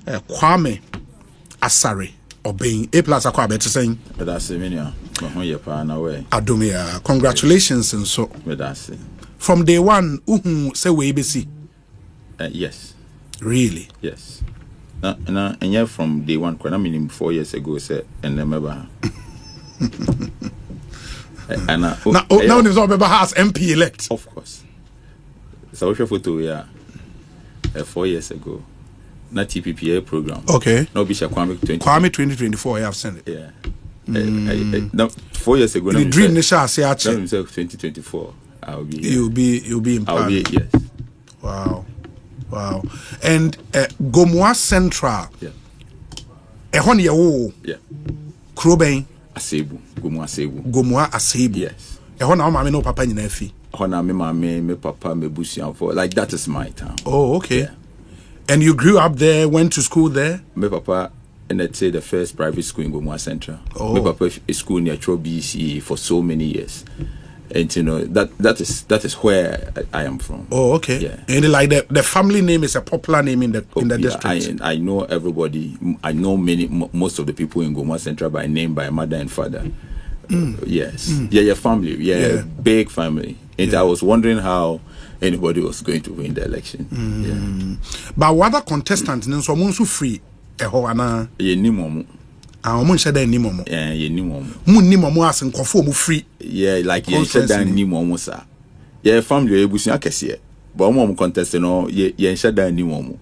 Kwame Asare obeying A Plus akwa better saying. But that's it, Minia. Adumia, congratulations and so. But that's it. From day one, say we ABC. Yes. Really? Yes. And yeah, from day one, I mean 4 years ago, say and remember. And now there's all has MP elect. Of course. So we photo 4 years ago. Not TPPA program. Okay. No Bishop Kwame 2024. I have sent it. Yeah. No, 4 years ago. The dream Nisha say 2024. I'll be. You'll be in. I'll be, yes. Wow. And Gomoa Central. Yeah. Yeah. Kroben. Asebu. Gomoa Asebu. Yes. Ehona mama no papa nyina fi. Ehona me papa me busian for like that is my town. Oh, okay. Yeah. And you grew up there, went to school there? My papa and I'd say the first private school in Gomoa Central. Oh. My papa is school near BC for so many years. And you know that is where I am from. Oh, okay. Yeah. And like the family name is a popular name in the district. I know everybody. I know most of the people in Gomoa Central by name, by mother and father. Yes. Yeah, family. Yeah, big family. And I was wondering how anybody was going to win the election. Yeah. But what other contestants so so free ana Yeah, said ni momo. Yeah, ni momo as nkofo mu free. Yeah, like you said that ni momo sa. Yeah, family ebusia kese. But omo contest no ye said that ni momo.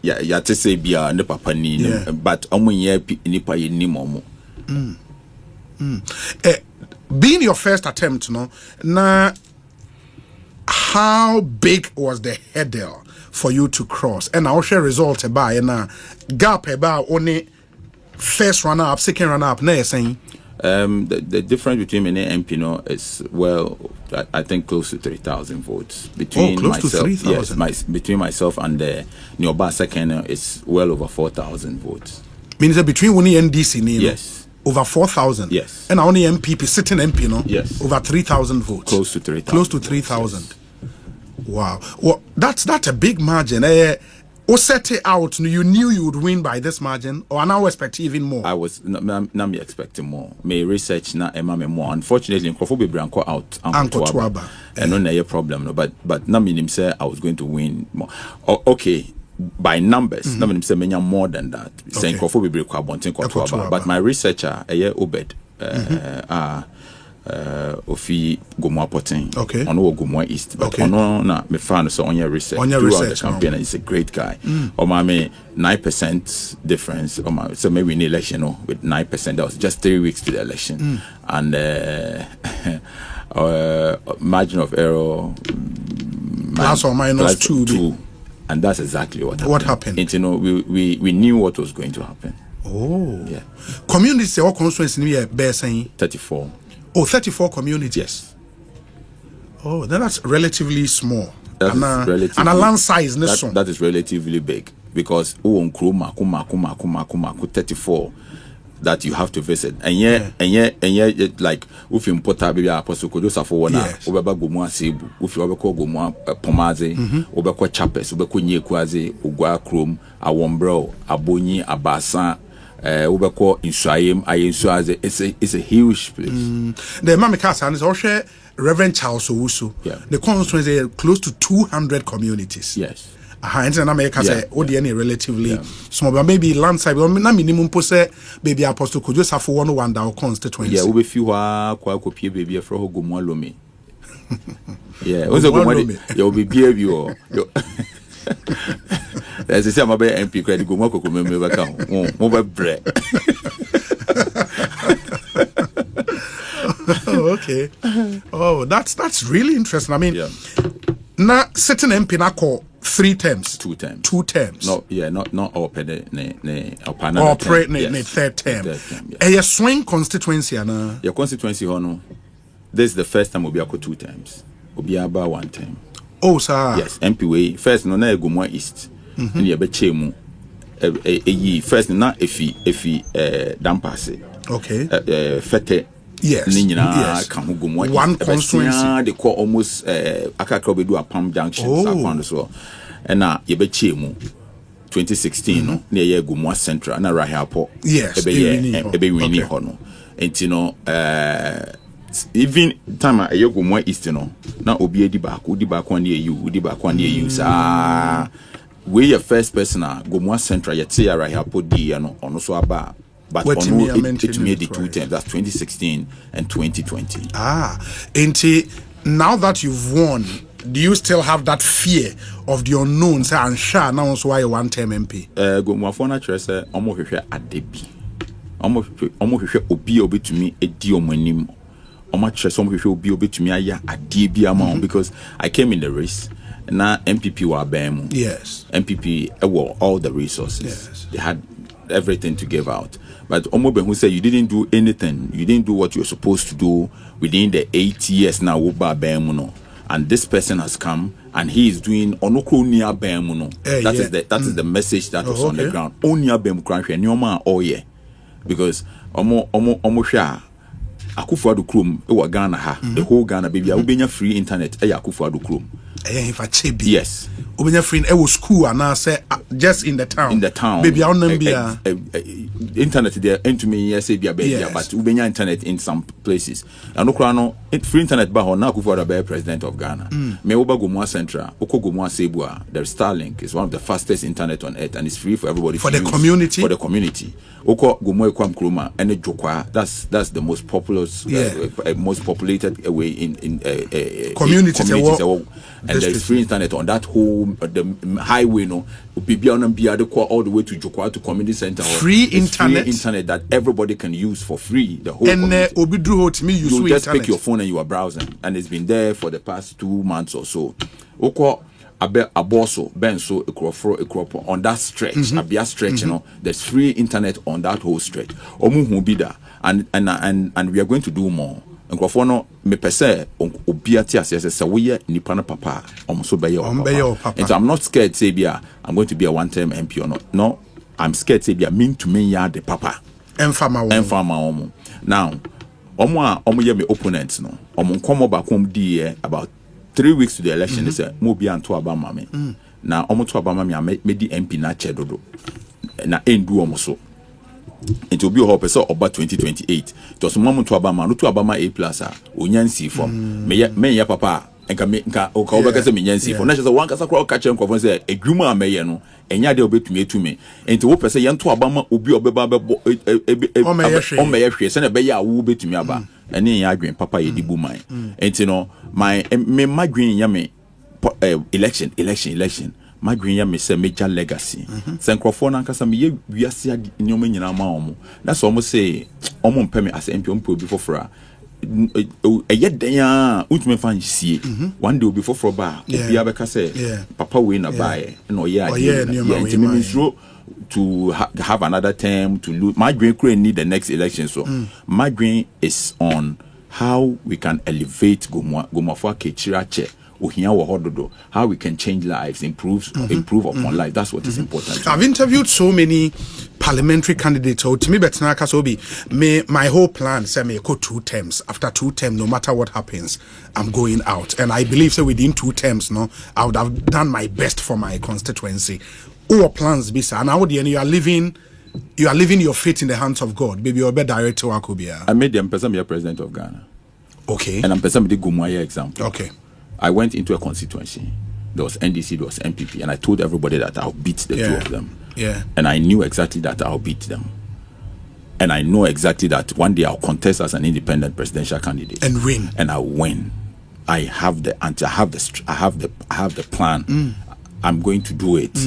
Ya te say bia ne papa ni but omo ye nipa ye ni momo. Being your first attempt, na how big was the hurdle for you to cross? And I'll share results about and gap about only first runner up, second runner up. Now saying the difference between me and MP is I think close to 3,000 votes between close myself. To 3,000. Yes, between myself and the Nyoba second it's well over 4,000 votes. Means that between only NDC, yes. Over 4,000. Yes. And only MPP, sitting MP, Yes. Over 3,000 votes. Close to 3,000. Close to 3,000. Yes. Wow. Well, that's a big margin. Or set it out, you knew you would win by this margin, or now expect even more? I was not me expecting more. My research na ema me more. Unfortunately, Nkofo be branco out Uncle Tuaba. And no a problem. No, but na me say I was going to win more. Okay. By numbers, na me say menya more than that. Saying Nkofo be branco abonten Tuaba. But my researcher, Obed, Ofi Gomoa Potin. Okay. Ono Gomoa East. But ono na me found so on your research. Throughout the campaign, and he's a great guy. Or my 9% difference. So maybe in the election, with 9%. That was just 3 weeks to the election. And margin of error plus or minus 2. And that's exactly what happened. And, we knew what was going to happen. Oh. Yeah. Communities or constituency near bear saying 34. Oh, 34 communities. Yes. Oh, then that's relatively small. And a land size that is relatively big because Kruma 34 that you have to visit. And yet like if you import baby apostle kodo safo wona obeba Gomoa Asebu if you obeko Gomoa Pomaze obeko Chapes obeko Nyekuaze Ogwa Krom Awombro Abonyi Abasa Ubeko Insuayem Ayensuaze. It's a huge place. The Mamikasan is also Reverend Charles Owusu. The constituency is close to 200 communities. Yes. And in America, relatively small, but maybe landside. Minimum pose baby apostle could just have for one down constituency. Yeah, we few copy baby for Gomoa Lome. Yeah, also Gomoa. You will be behavior. As I say, I'm a MP credit Gomoa Koko member account. Mobile bread. Okay. Oh, that's really interesting. I mean, now certain MP na call 3 terms. 2 terms. 2 terms. No, yeah, not open ne third term. A swing constituency ana. Your constituency hono. This is the first time we'll be 2 terms. We'll be about 1 term. Oh, sir. Yes, MP way. First no na Gomoa East. And you be chemu. First na efi dampase. Okay. Fete. Yes. One constituency. They call almost Akakro be do a Palm Junction. So and now you be chemu. 2016 no na ye Gomua Central na Rahiapo yes ebe winning ho no enti no even time a ye Gomua East no na obi edi baako na you sa we your first person Gomua Central ye te Rahiapo di no ono so aba but ono it made the two terms. That's 2016 and 2020. Enti now that you've won, do you still have that fear of the unknown? Say, and sure, now also why you one term MP? Gomua fona trese omo hwehwe adebi. Omo hwehwe obi to me edi omanim. Omo trese omo hwehwe obi to me aya adebi ama because I came in the race. Na MPP were bam. Yes. MPP were all the resources. Yes. They had everything to give out. But Omobe who said you didn't do anything, you didn't do what you were supposed to do within the 8 years now. And this person has come and he is doing onokronia bemuno. That is the message that was on the ground. Onia bemukranhwe nyoma oye. Because omo hwa Akufo-Addo Krom e wa Ghana ha. The whole Ghana baby ubenya free internet e Akufo-Addo Krom. Yes. Ubenya free e was school and I say just in the town. In the town. Baby on them internet there into me yes but ubenya internet in some places. And no free internet ba ho na Akufo-Addo be president of Ghana. Me oba Gomua Central, oko Gomua Sebua, the Starlink is one of the fastest internet on earth and it's free for everybody for the use. Community. For the community. Oko Gomua Kwam Nkrumah and Jokwa, that's the most populous most populated way in communities and there's free internet on that whole the highway no all the way to Jokwa to community center. Free internet that everybody can use for free. The whole and you just pick your phone and you are browsing and it's been there for the past 2 months or so. Oko Aboso Benso Ekropo on that stretch, Abia stretch, you know, there's free internet on that whole stretch. Omu bida and we are going to do more. Nkrofono me pese obiati asese se we nipa na papa omoso beye papa. And so I'm not scared say bia I'm going to be a one-term MP or not. No, I'm scared say bia mean to me ya the papa. Enfama omo. Now, omo ye me opponents no. Omo nkomo ba kom di about 3 weeks to the election they say mo bia nto abama me. Na omo to abama me di MP na che dodo. Na endu omo so. It will be a hope so about 2028. It was moment to Obama, no to Obama A Plus, Unyansi from me ya papa, and can make Okobaka Minyansi for national one Casacro catcher and say a Gruma Mayano, and Yadi obey to me. And to open say Yan to Obama will be on my send a beya will be to me about, and then I green papa ye boomy. And you know, my green yummy election. My green yam is a major legacy. Sankrofon and Casami, we are seeing Nyomina Maomo. That's almost say, Omon Pemi as MP before for a yet day, which may find see 1 day before for bar. Biabaka say, Papa win a buy, no, to have another term to lose. My green couldn't need the next election. So, my green is on how we can elevate Gomafwa Kechirache. How we can change lives, improve upon life. That's what is important. I've interviewed so many parliamentary candidates. So to me, my whole plan say me go 2 terms. After 2 terms, no matter what happens, I'm going out. And I believe so within 2 terms, no, I would have done my best for my constituency. Our plans be and now you are living your fate in the hands of God. Maybe you're better director Wakubia. I made them person be a president of Ghana. Okay. And I'm person the Gumwaya example. Okay. I went into a constituency. There was NDC, there was MPP, and I told everybody that I'll beat the 2 of them. Yeah. And I knew exactly that I'll beat them. And I know exactly that one day I'll contest as an independent presidential candidate and win. And I'll win. I have the plan. I'm going to do it.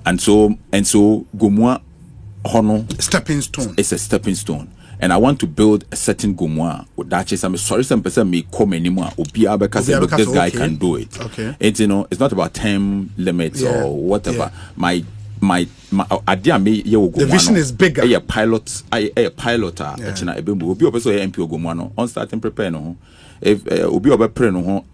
And so Gomua Hono stepping stone. It's a stepping stone. And I want to build a certain Gomua. I'm sorry, some person may come anymore. Because this guy can do it. Okay. It's it's not about term limits or whatever. My idea may the vision is bigger. A pilot. MP Ogomano on starting prepare no. If obi obepre no ho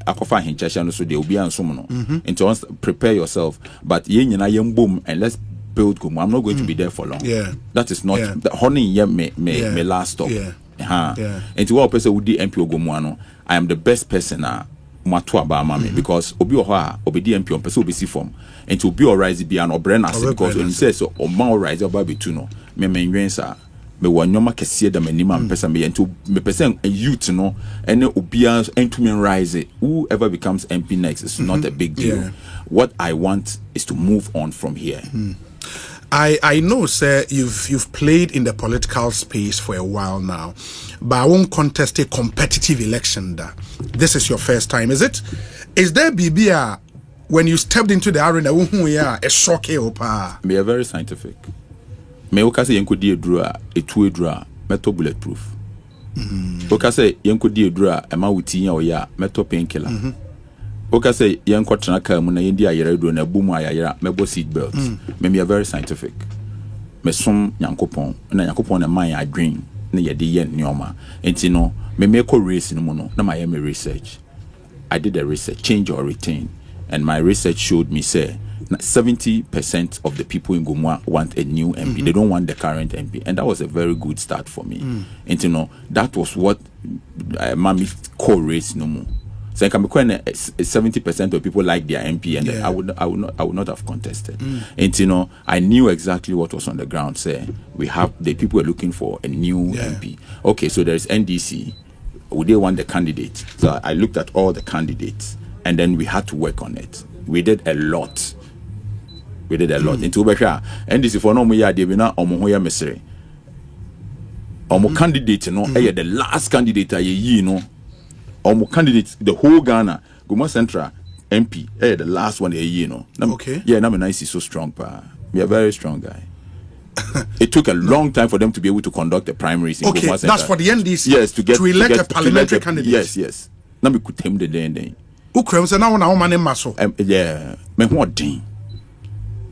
akofa hinchasha no so de obi ansom no. Into prepare yourself. But ye nyina yem boom and let's build Gomua. I'm not going to be there for long. Yeah. That is not the honey may last stop. And to what person would the MP Ogomua no, I am the best person mato aba mami because obi o ho a obi di MP on person obi si form and to obi o rise bi an obrena because when say so o ma rise oba be tu no me menwensa me wanyoma kese da manima mpesa me ento me person youth no ene obia entumi rise whoever becomes MP next is not a big deal. What I want is to move on from here. I know, sir, you've played in the political space for a while now, but I won't contest a competitive election. This is your first time, is it? Is there BBA when you stepped into the arena? A shock opa. Me are very scientific. Me oka say yenko di edura etu edura meto bulletproof. Oka say yenko di edura ema wuti nya oya meto painkiller. Oka say yenko tena ka mu na yendi ayere do na bu mu ayere mebo seat belt. Me are very scientific. Me som nyankopon na nyankopon na man adwen na ye de ye nyoma. Enti no me ko race no mu no na my research. I did a research, change or retain, and my research showed me say 70% of the people in Gumwa want a new MP. They don't want the current MP. And that was a very good start for me. And you know, that was what Mami co-race no more. So I can be quite 70% of people like their MP, and I would not have contested. And you know, I knew exactly what was on the ground. Say the people were looking for a new MP. Okay, so there is NDC. Would they want the candidate? So I looked at all the candidates, and then we had to work on it. We did a lot. Into Besha, and this is for no more year, they will not omoya mesere. Omo candidate, no, the last candidate, you know, omo candidate, the whole Ghana, Guma Central MP, the last one, you know. Okay. Yeah, Nama Nice is so strong, pa. We are a very strong guy. It took a long time for them to be able to conduct the primaries. Okay, that's for the NDC. Yes, to elect a parliamentary candidate. Yes. Now we could tame the day. Ukraine say now na man maso. Yeah, me what thing.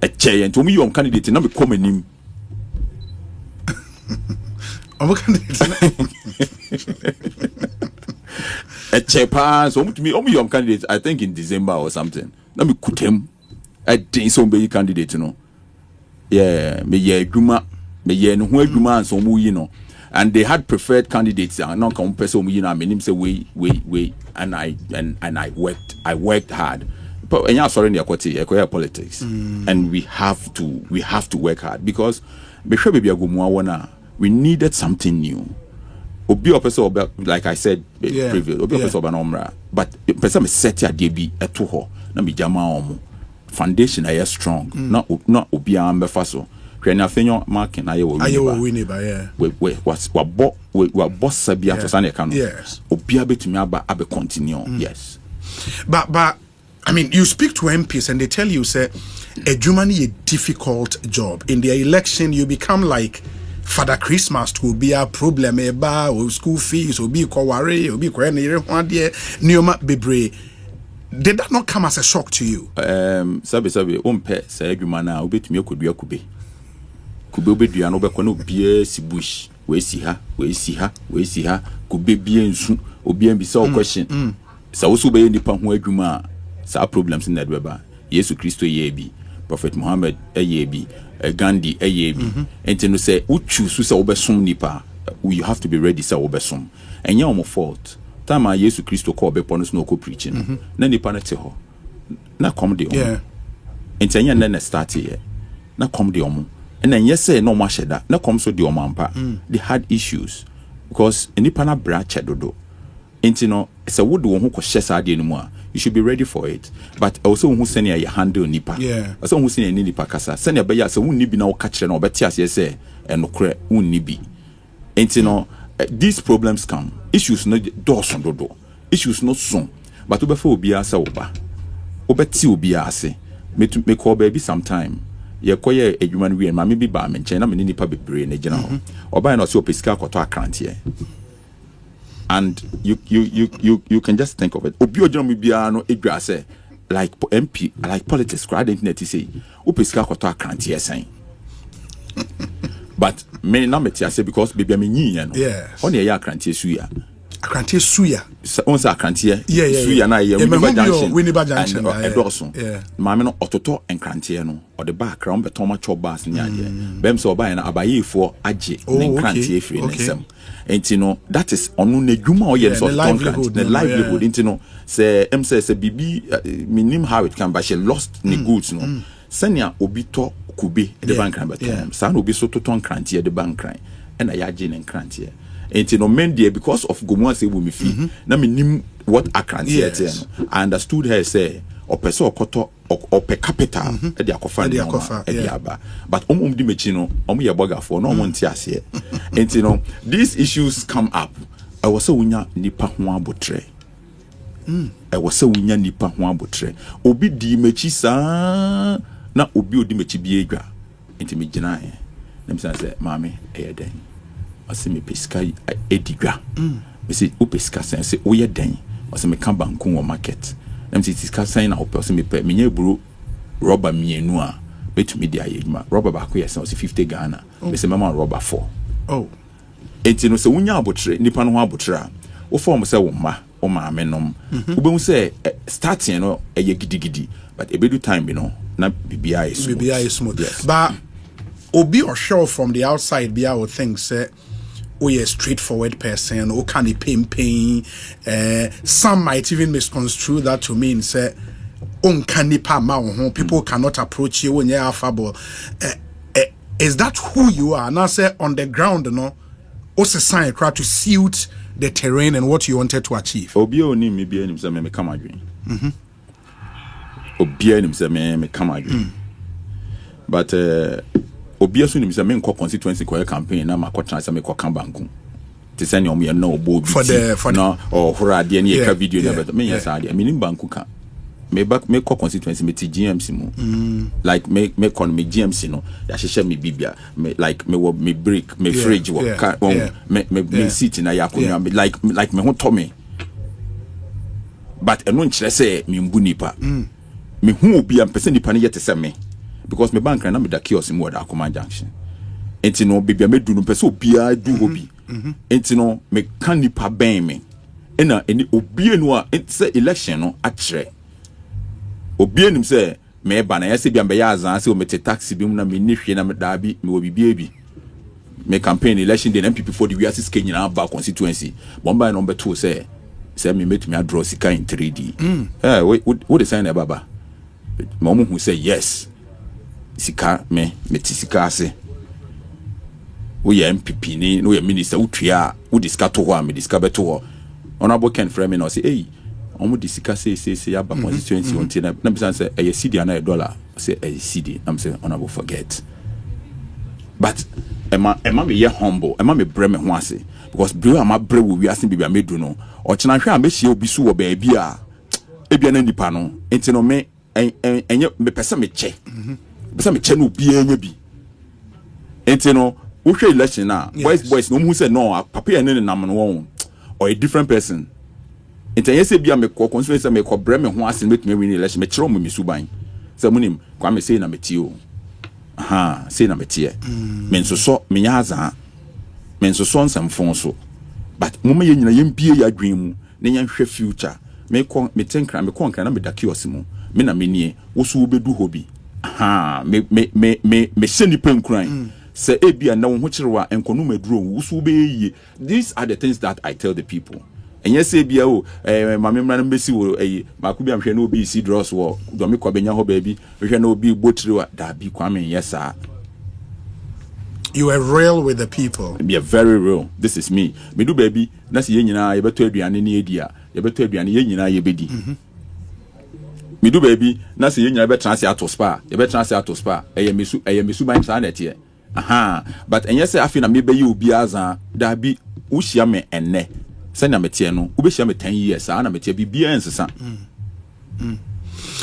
A chair and to me your candidate now be come him. Our candidate. A chair pass to me your candidate I think in December or something. Now we could him. I think somebody candidate you know. Yeah, me ye adwuma, me ye no ho adwuma anso mu yi no. And they had preferred candidates and not come person mu yi na me nim say we and I worked hard. But enya sorry na yakwati politics. And we have to work hard because be sure baby agomu awona we needed something new. Obi opese like I said previous obi opese oba nomra but person me set ya dey bi eto ho na me jama omo foundation are strong not obi ambefa so hwene afenyo marking aye we neighbor yeah we boss sabia to sane kanu yes obi abetumi aba abe continue yes but I mean you speak to MPs and they tell you say adwuma a difficult job in the election you become like Father Christmas to be a problem or school fees or be koware or be kwenere hwade nioma bebre. Did that not come as a shock to you? Sabi umpe sa adwuma na obetumi akudua kube obedua no bekọ na obie si bush we si ha kube bie nsu obi an bi sa question sa wo so be nipa ho adwuma sa problems in that weba Yesu Kristo ye bi Prophet Muhammad ye bi Gandhi ye bi enti no say wo choose say wo besom nipa you have to be ready say wo besom enye omo fault time Yesu Kristo call be pono no ko preaching na nipa na te ho na come de omo enti anya na start here na come de omo and then yes say no ma sheda na come so de omo ampa they had issues because nipa na bra chedodo enti no say wo de wo ho ko hyesa ade no mu a you should be ready for it but also who send you handle nipa also who send nipa kasa send be ya say wunni bi na wo ka kire na obeti ase say enokre wunni bi enti no these problems come issues no doors on dodo issues no soon but obefa obi asa oba obeti obi ase me call baby sometime ye koye adwuma no wie ma me bi ba me nchen na me nipa bebre na gina ho oba na so pesika akoto akrante and you can just think of it obi ogina me bia no edwa say like MP like politics crowd internet say o pesika akoto akrante sen but me na me say because baby me nyi no yes on ye akrante su ya Akrantie suya. On sa Akrantie. Suya na ye Winneba Junction. And Edoson. Mama no ototo Enkrantie no or the background be Toma Chobas ni ade. Bem so ba na abaye for agye Enkrantie free nsem. Enti no that is onu na dwuma o ye so livelihood enti no say say bibi minim how it can but she lost ni goods no. Senya obi to kube the bank ran betom. Sa na obi so to Enkrantie the bank ran. And I agye Enkrantie. Enti no men there because of gomu ase bu me fi na me nim what Akrantie ete no. I understood her say opeso okoto ope capital e de akofa e de aba but di mechi no ye bogafo no nti ase enti no these issues come up I was say unya nipa ho abotre I was say unya nipa ho abotre obi di mechi sa na obi odi mechi bi edwa enti me gina e na me say mama e den ase me pesika edigwa me say o pesika say o ye den ase me kan banku wo market na me say pesika say na o pe ase me pe me nya buru rubber mienu a betumi dia yeduma rubber ba ko yes ase 50 Ghana me say mama rubber 4 enti no se wunya abotre nipa no ho abotre o form say wo ma o ma amenom wo be hu say starting no eye gidigidi but ebedu time bi no na bibia is smooth yes. But obi or show from the outside be our thing say a straightforward person or can he pain some might even misconstrue that to mean say people cannot approach you when you're affable. Is that who you are? Now say on the ground no also sign try to suit the terrain and what you wanted to achieve. Obi oni me bia nim say me come adwen obi nim say me come adwen but obi aso nim say me nko constituency ko campaign na makotran say me ko kan banku te say ne omo ye no obo bi for no or hora de ne ka video na but me yes ade me nim banku ka me back me ko constituency me ti GMC mu like me kon me GMC no ya hyehyɛ me bibia me like me wo me break me fridge wo me seat na ya ko like me ho to me but eno nkyerɛ say me mbu nipa me hu obi am person nipa ne yete say me because me bank na me da kiosk mu da Akoma Junction enti no bibia me du no person obi a du obi enti no me kan nipa ben me ena eni obi enu a say election no akyerɛ obi enim say me ba na yase bia me ya azan say o mete taxi bi mu na me ni hwe na me da bi me wo bibia bi me campaign election day MPP for the we assist Kenya na ba constituency bomba number 2 say me metumi draw sika in 3D what the sign e baba mo who say yes sika me sika ase wo ye MPP ni no ye minister utwa wo discuss to ho me discuss beto ho honorable Ken Frame no say omo discuss say aba constituency until na be say a cedi na $1 say a cedi am say honorable forget but ema me ye humble ema me bre me ho ase because bre am bre wo wi ase bibia me do no o chena hwe am be hie obi su wo ba bia ebia na nipa no enti no me enye me pese me che pese me che no obi anya bi enti no wo hwe election na boys no mu say no papa ye ne nam no won or a different person enti enye se bia me ko constituency me ko bre me ho ase metumi win election me kire mo me suban say munim Kwame say na me ti o say na me tie me nso so me nya azan me nso so nsam so but mama ye nyina yempie ya adwen mu ne nya hwɛ future me tenkra me konkra na me da kiosk mu me na me nie wo so wo bedu hobi me seni penkran say ebia na wo ho kyerewa enkono maduro wo so wo be these are the things that I tell the people and yes ebia o mama mra na mbesi wo makubi amhwɛ na obi si dross wo do me kwa benya ho ba bi hwɛ na obi botiriwa da bi Kwame yesa. You are real with the people. Be very real. This is me. Me do baby. Na se yenyina ye beto aduane ne edia. Ye beto aduane yenyina ye bedi. Me do baby. Na se yenyina be transfer ato spa. Ye be transfer ato spa. Eye mesu ban sa na tie. But enye se afi na me be ye obi azan. Da bi wo hia me enne. Se na me tie no. Wo be hia me 10 years. Sa na me tie bibia ensesa.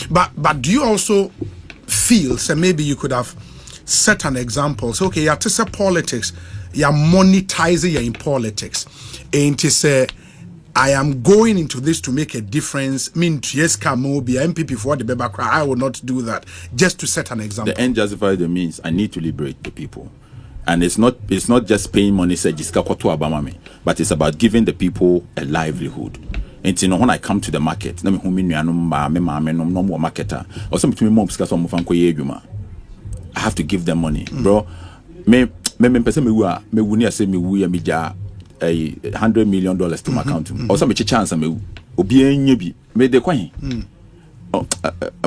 But do you also feel say maybe you could have set an example? So okay, you say politics, you're monetizing you in politics. And to say, I am going into this to make a difference. Mean yes, Kamo be MPP for the Beba cry. I will not do that. Just to set an example. The end justifies the means. I need to liberate the people. And it's not just paying money, say jiska koto abamame, but it's about giving the people a livelihood. And you know, when I come to the market, na me hu me nuanom ba me maame nom no mo marketer, or some between mom sika so mo fan koye adwuma. I have to give them money, bro. Me person me wu ni ase me wu ya me ja $100 million to my account. Or some chance me wu obi enye bi me de kwan.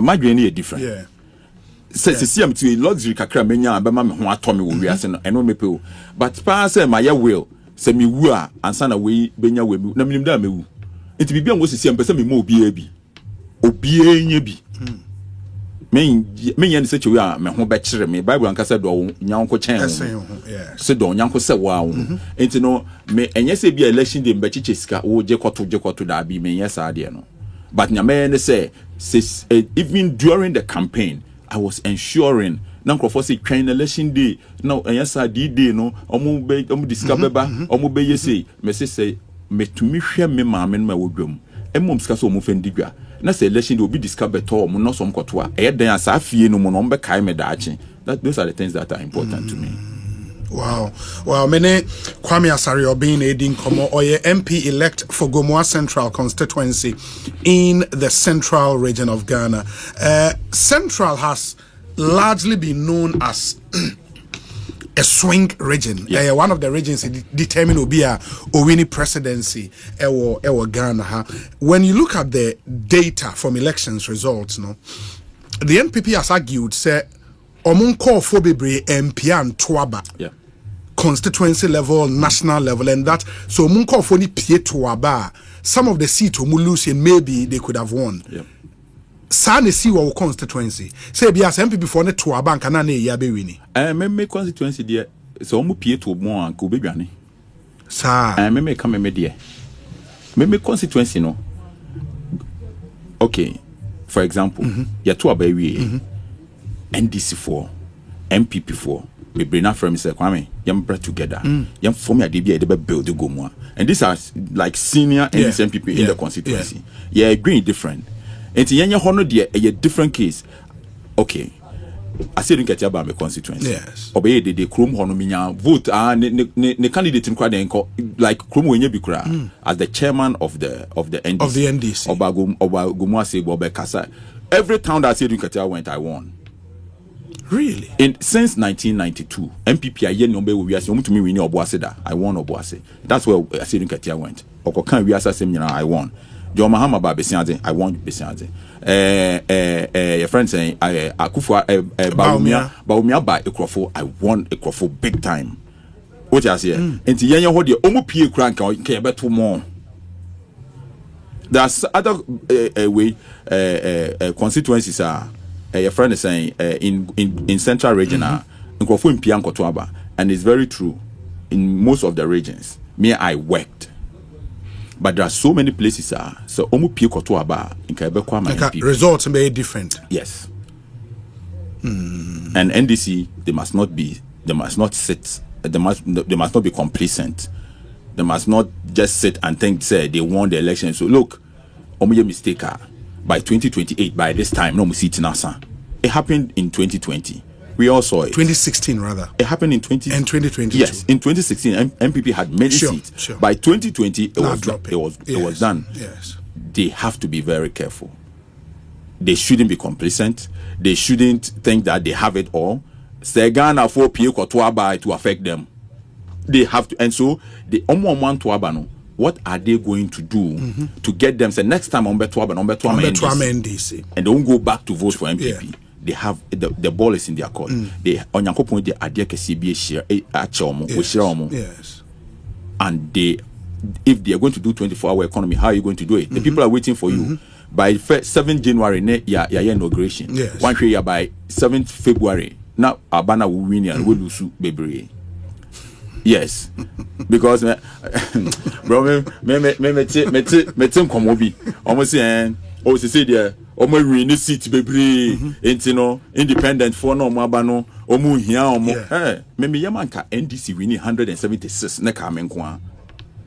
My journey is different. Yeah. See, I'm to a luxury kakra menya abema me ho ato me wo wiase no eno me pe o. But pa say my will say me wu a ansa na we benya we na minim da me wu. Enti bibia ngo sisi am pese me mo obi abi. Obi enye bi. Me yen se chewe a me ho be kire me Bible anka say do nyanko chen ho. Se do nyanko se wa ho. Enti no me enye se bia election day mbe chiche sika wo je koto da bi me yes ade no. But nyame ne say even during the campaign I was ensuring now for say train election day now yes day no omu discover ba omu be yesi me say me to me hwe me maame no ma wodwam emom sika so omu fendi dwa na say election day obi discover to omu no som koto a e den asa afie no mu no mbe kai me daachi. That those are the things that are important to me. Wow. Mene Kwame Asari being Edin Komo or MP elect for Gomoa Central constituency in the central region of Ghana. Central has largely been known as a swing region. Yeah. One of the regions determined Obia Owini presidency ewo Ghana. When you look at the data from elections results, no, the NPP has argued say Omunko Fobebre MP and Twaba. Yeah. Constituency level, national level, and that so Munko Foni Pie Twaba. Some of the seats Omulusi maybe they could have won. Yeah. Sane si wa constituency. Say be as MP before ne Twaba and Kanane Yabe wini. Me constituency there so omu pie to mo an ko bedwane. Sa me come me there. Me constituency no. Okay. For example, ya Twaba wi NDC 4, MPP 4. We bring up from Mr. Kwame, yam brought together. Yam form ya DBA they build the Gomwa. And these are like senior NDC MPP in the constituency. Yeah, agreeing different. And to yanya hono dia a different case. Okay. I said get about my constituency. Yes. Obey the chrome hono minya vote ne candidate in kwade like chrome wenye bikura as the chairman of the NDC. Of the NDC. Oba Gomwa say Oba Kasa. Every town that I said went, I won. Really? Since 1992, MPP I yen nombe we ase omutu mi wini Obuase da. I won Obuase. That's where Asidu Katia went. Okokan we ase sem nyina I won. Jo Mahama ba Besianze, I won Besianze. Your friend saying Akufo Baumia ba Ekrofo, I won Ekrofo big time. What you say? Enti yen ho de omu pie kura nka ye beto mo. There's other way constituencies are your friend is saying in central region and it's very true in most of the regions. Me I worked, but there are so many places so omu pie kotoaba in results may be different. Yes. And NDC they must not sit, they must not be complacent. They must not just sit and think say they won the election. So look, omu mistake by 2028, by this time, no seat nasa. It happened in 2020. We all saw it. 2016 rather. It happened in 2022. Yes, in 2016, MPP had many seats. Sure. By 2020, it was done. Yes. They have to be very careful. They shouldn't be complacent. They shouldn't think that they have it all. Segana for Pio Kotuaba to affect them. They have to, and so the Omo Tuabano. What are they going to do to get them? Say next time on Betuaba NDC, and don't go back to vote for MPP. Yeah. They have the ball is in their court. They on your point they are CBA share yes. And if they are going to do 24-hour economy, how are you going to do it? The people are waiting for you. By 7th January, yeah, inauguration. Yes. One year by 7th February. Now Abana will win and will lose baby. Yes, because bro, me komobi. Almost saying, oh, say there, omo win seat baby. No independent for no mabano, omu hia omo. Hey, me yamanka NDC winning 176. Ne kamen kwa.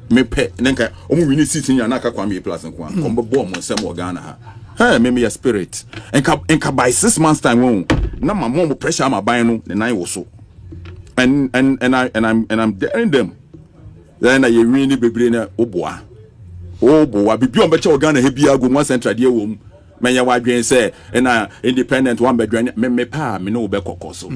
Me pe nenka omu win seat in yanaka Kwame A Plus kwa. Kombo bo mo nsem Ghana. Hey, me your spirit. Enka by 6 months time won. Na my mom pressure my buy no the nine was so. and I'm daring them. Then I really be bringing Oboa. Bibi on becha Ghana hebia go one central dear womb. Menya wadwen say and independent one bedwen me pa me no be kokoso.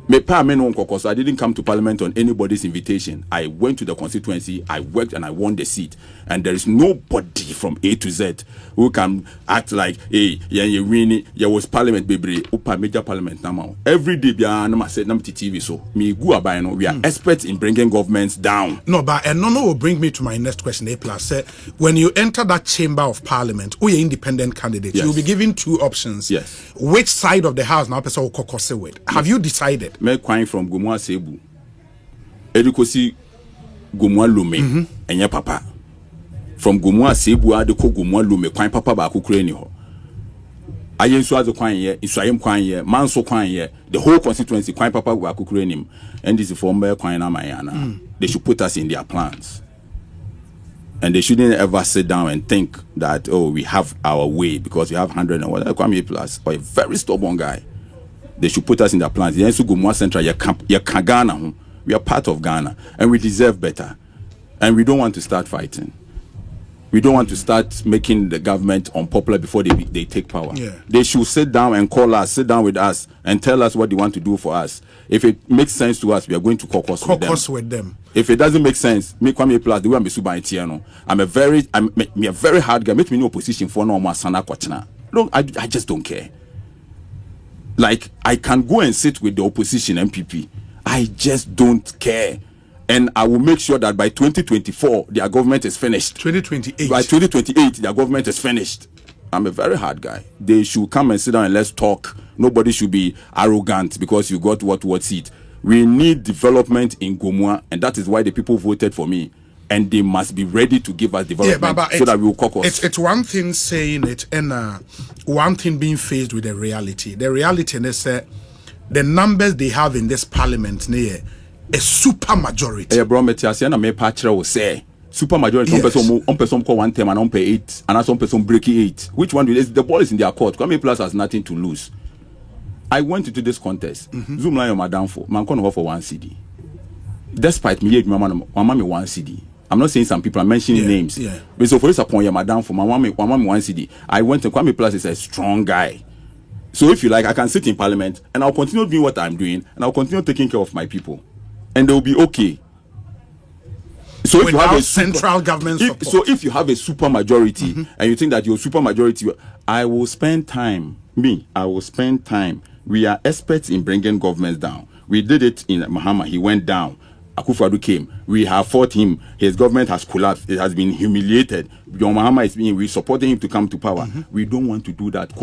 Me pa me no kokoso. I didn't come to parliament on anybody's invitation. I went to the constituency, I worked and I won the seat. And there is nobody from A to Z who can act like, hey, you really, was parliament, baby, upa major parliament now. Every day, I said, TV, so me go about, we are experts in bringing governments down. No, but and no will bring me to my next question. A Plus, when you enter that chamber of parliament, or you're independent candidate, yes. you'll be given two options. Yes. Which side of the house now person will caucus with? Have you decided? Me crying from Gumwa Sebu, Edukosi Gumwa Lume, and your papa. From Gumwa Sebu, I ko Gumwa Lume, Kwame Papa ba kukreni ho. Ayen so azo kwan ye, Israel kwan ye, Manso kwan ye, the whole constituency Kwame Papa ba kukreni. NDC former kwan na mayana. They should put us in their plans. And they shouldn't ever sit down and think that, oh, we have our way because we have 100 and whatever. Kwame A Plus, or a very stubborn guy. They should put us in their plans. We are part of Ghana and we deserve better. And we don't want to start fighting. We don't want to start making the government unpopular before they take power. Yeah. They should sit down and call us, sit down with us and tell us what they want to do for us. If it makes sense to us, we are going to caucus with them. If it doesn't make sense, me Kwame A Plus, the way I'm Suba I'm a very hard guy. Make me no opposition for no more sana kwachna. Look, I just don't care. Like, I can go and sit with the opposition MPP. I just don't care. And I will make sure that by 2024, their government is finished. 2028. By 2028, their government is finished. I'm a very hard guy. They should come and sit down and let's talk. Nobody should be arrogant because you got what seat. We need development in Gomua, and that is why the people voted for me. And they must be ready to give us development so that we will caucus. It's one thing saying it and one thing being faced with the reality. The reality is the numbers they have in this parliament near a super majority. Bro, will say super majority. Yes. One person call 1 term and on pay 8, and some person break 8. Which one? The ball is in their court. Kwame A Plus has nothing to lose. I went into this contest. Zoom line on my downfall. Man can't for 1 CD. Despite me, my mama 1 CD. I'm not saying some people are mentioning names. Yeah. But so for this upon your madam for my mama 1 CD. I went to Kwame A Plus is a strong guy. So if you like, I can sit in parliament and I'll continue doing what I'm doing and I'll continue taking care of my people. And they'll be okay. So if you have a central government support. So if you have a super majority and you think that your super majority, I will spend time. We are experts in bringing governments down. We did it in Mahama. He went down. Akufo-Addo came. We have fought him. His government has collapsed. It has been humiliated. John Mahama is being. We supporting him to come to power. We don't want to do that.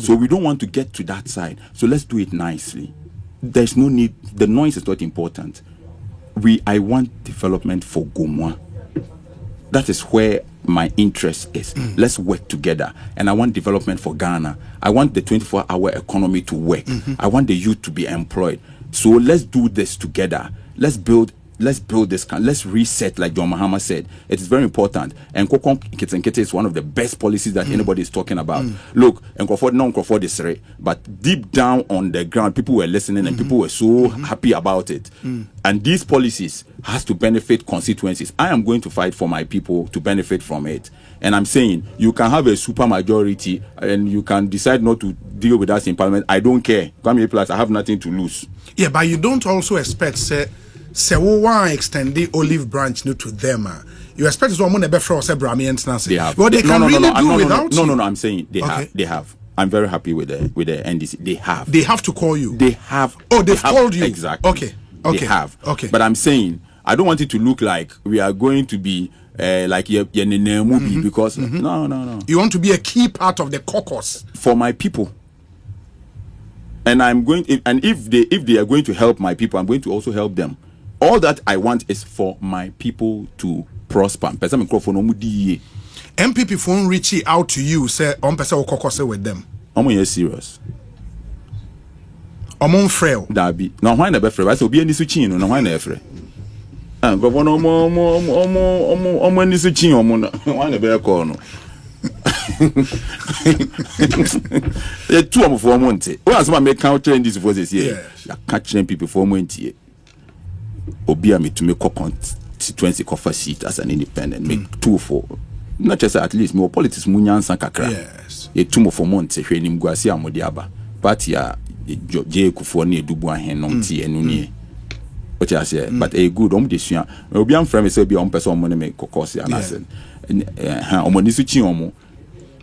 So we don't want to get to that side. So let's do it nicely. There's no need. The noise is not important. I want development for Gomua. That is where my interest is. Let's work together. And I want development for Ghana. I want the 24-hour economy to work. I want the youth to be employed. So let's do this together. Let's build this. Let's reset, like John Mahama said. It is very important. And Kokon Kitenkete is one of the best policies that anybody is talking about. Look, and Crawford is right, but deep down on the ground, people were listening and people were so happy about it. And these policies has to benefit constituencies. I am going to fight for my people to benefit from it. And I'm saying you can have a super majority and you can decide not to deal with us in parliament. I don't care. Kwame A Plus, I have nothing to lose. Yeah, but you don't also expect say we want extend the olive branch to them. You expect someone to be from Brahmians? They have. Well, they can really do without you. No. I'm saying they have. They have. I'm very happy with the NDC. They have. They have to call you. They have. Oh, they've called you. Exactly. Okay. They have. Okay. But I'm saying I don't want it to look like we are going to be like movie because no. You want to be a key part of the caucus for my people. And I'm going. And if they are going to help my people, I'm going to also help them. All that I want is for my people to prosper. MPP phone reaching out to you, say on person caucus with them. I'm serious. I'm frail. Dabi. No why na be frail. I say obi ani so chin no why na frail. Go for no mo ni so chin omo no. Why na be call no. two of 4 months. What as my counter in this voices here? Yes. Catching people 4 months. Obia me to make constituency cover seat as an independent. Make 2 for not just at least more politics munyan sankakra. Yes. A 2 for months. If you guasi amodiaba, party J Kufuor ni edubu ahen nom ti enuni. What you say? But a good desua. Obi am frame say be on person money make course and I said.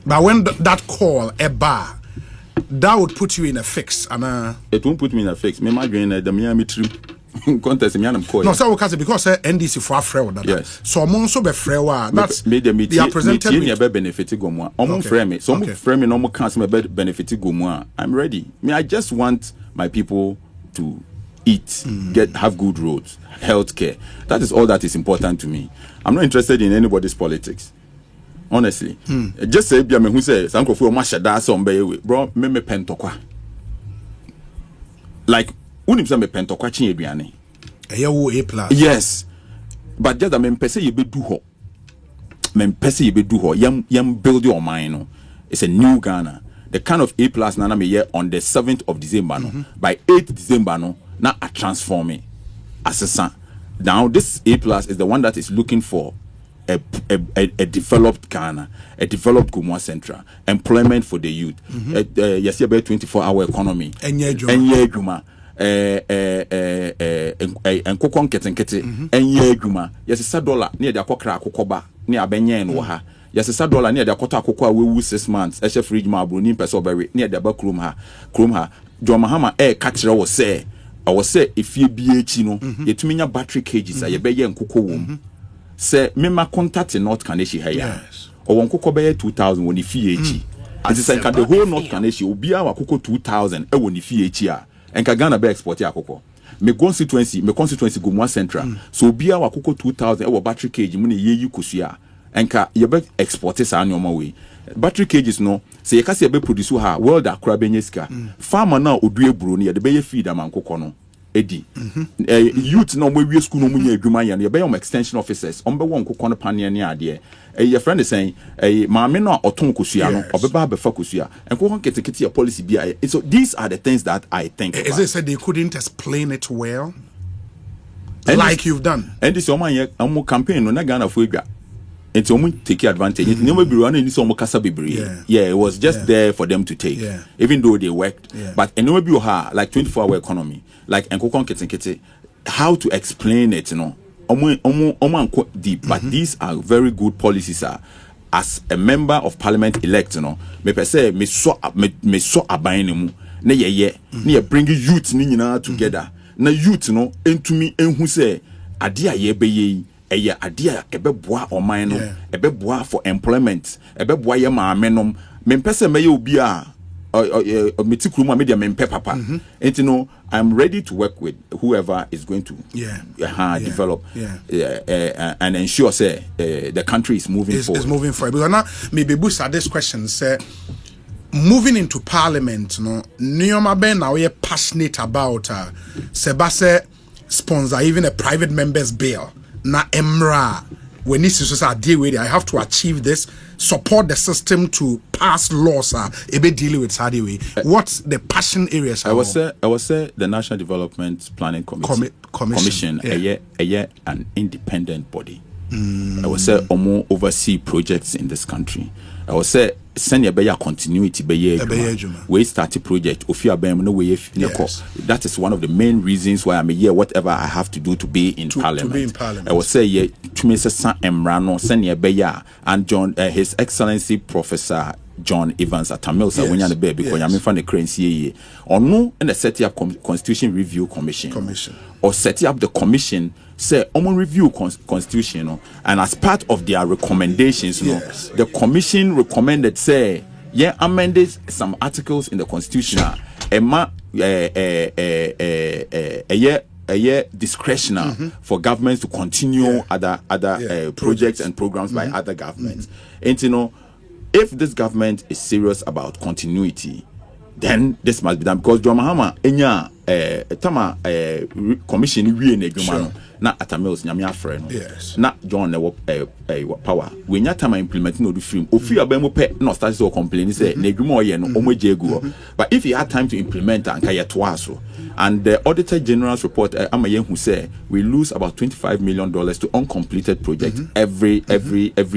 But when that call a bar, that would put you in a fix. And it won't put me in a fix. Me imagine the Miami trip contest me am call. No, so because NDC for fraud. Yes. So monso be fraud. That's they are presented with be benefit go mo. Omo frame me. So omo frame me no mo can be benefit go mo. I'm ready. Me I just want my people to eat, have good roads, healthcare. That is all that is important to me. I'm not interested in anybody's politics. Honestly. Just say bia me who say sanko fu o ma shada so mbe we. Bro, me pentokwa. Like unim say me pentokwa chin aduane. A plus. Yes. But just that me pese ye be do ho. Me pese ye be do ho. Yam build your mind no. It's a new Ghana. The kind of A plus nana me here on the 7th of December no. By 8th December no. Now I transform it as a son. Now this A plus is the one that is looking for a developed Ghana, a developed Gumwa Central, employment for the youth. Yes, about 24-hour economy. Enye juma. And kokon ketenkete. Enye juma. Yes, $1 near the kokra kokoba near Benye and Waha. Yes, $1 near the kota kokoa we 6 months. Eshe fridge ma bruni peso berry near the back room ha. John Mahama catcher was say. I was say if you BH no, you to me battery cages, I be yen kuko wom. Say me ma contact in North Kaneshi here. Yes. Or one kuko be 2,000 when if you and it's like the whole North Kaneshi will be our kuko 2,000 when if you and Kagana be export ya kuko. Me constituency Gumwa Central. So be our kuko 2,000 our battery cage muni ye you kusia. And ka you be export sa annual way. Battery cages no say you can see be produce ha world akra benyeska farmer now odue bro ne de be feed am ankoko no edi youth no mo wie school no munya adwuma ya no be your extension officers on be won kokko no pane ne ade your friend is saying maame no oton kosua no obeba be fa kosua enkoko ketekete your policy bi so these are the things that I think is it said they couldn't explain it well and like you've done and this omo campaign no na Ghana for edwa. It's almost take advantage. It never be running this kasa bibri. Yeah, it was just there for them to take. Yeah. Even though they worked. Yeah. But anyway be like 24-hour economy. Like enkokon kete. How to explain it, you know. Omo deep. But these are very good policies, as a member of parliament elect, you know. Me per se me so abayne mu. Ne ye. Ne bring youth ni nyina together. Na youth, you know, entumi enhu se ade a ye be ye. Eya adia ebeboa oman no ebeboa for employment ebeboa ye maamenom mempese meye obi a metikru mu media mempe papa and you know I'm ready to work with whoever is going to develop and ensure say the country is moving forward. It's moving forward. Because now maybe boost this question say moving into parliament no nyoma ben now you're passionate about sebase sponsor even a private member's bill. Na emra when this is a deal with it, I have to achieve this, support the system to pass laws a bit dealing with Saudi way. What's the passion areas? I would say the National Development Planning Commission an independent body. I would say oversee projects in this country. I would say send your better continuity we started project that is one of the main reasons why I'm here, whatever I have to do to be in parliament. I would say to me Emrano send your better and John His Excellency Professor John Evans at Tamilsa when you're the baby because I'm in front of the currency or no and the set up Constitution Review Commission or set up the commission say review constitution and as part of their recommendations the commission recommended say amended some articles in the constitution discretional for governments to continue other projects and programs by other governments and if this government is serious about continuity, then this must be done because John Mahama tama commission we na adwuma no na atamels nyame afre no na John power we nya time implementing no do film ofi abam pe no start to complain say na adwuma oye no omoje egu but if he had time to implement and kaya toaso and the Auditor General's report amayen who say we lose about $25 million to uncompleted projects every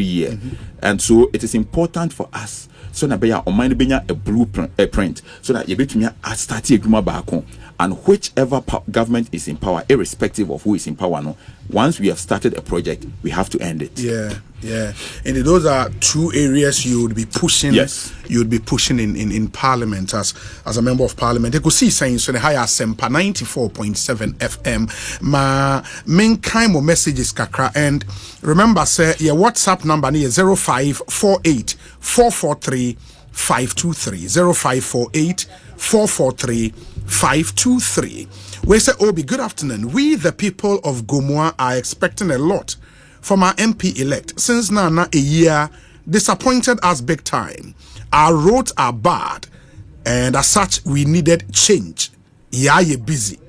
year and so it is important for us so na beya o mind benya a blueprint so that you betumi start adwuma baako and whichever government is in power irrespective of who is in power no once we have started a project we have to end it. And those are two areas you would be pushing. Yes, you would be pushing in parliament as a member of parliament. Ekosiisen so the higher Sempa 94.7 FM ma main kind of messages kakra and remember say your WhatsApp number is 0548 443 523 0548 443 523. We say Obi, good afternoon. We the people of Gomoa are expecting a lot from our MP elect. Since now a year disappointed us big time. Our roads are bad and as such we needed change. Yeah, you're busy.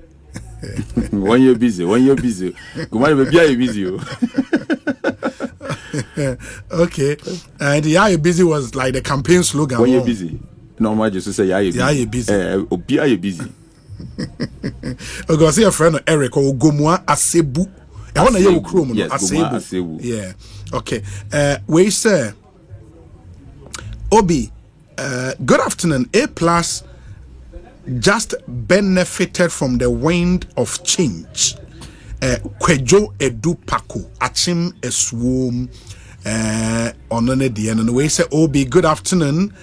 when you're busy. Gomoa be busy. Okay. And yeah, you're busy was like the campaign slogan. When you're busy. Normal just to say yeah, you're busy. Obi are you busy? I got see a friend Eric or Gomoa Asebu. I want to hear Chrome. Yes, Asebu. Yeah. Okay. We say Obi. Good afternoon. A Plus just benefited from the wind of change. Kwejo edu pako achim eswom onone di and we say Obi. Good afternoon.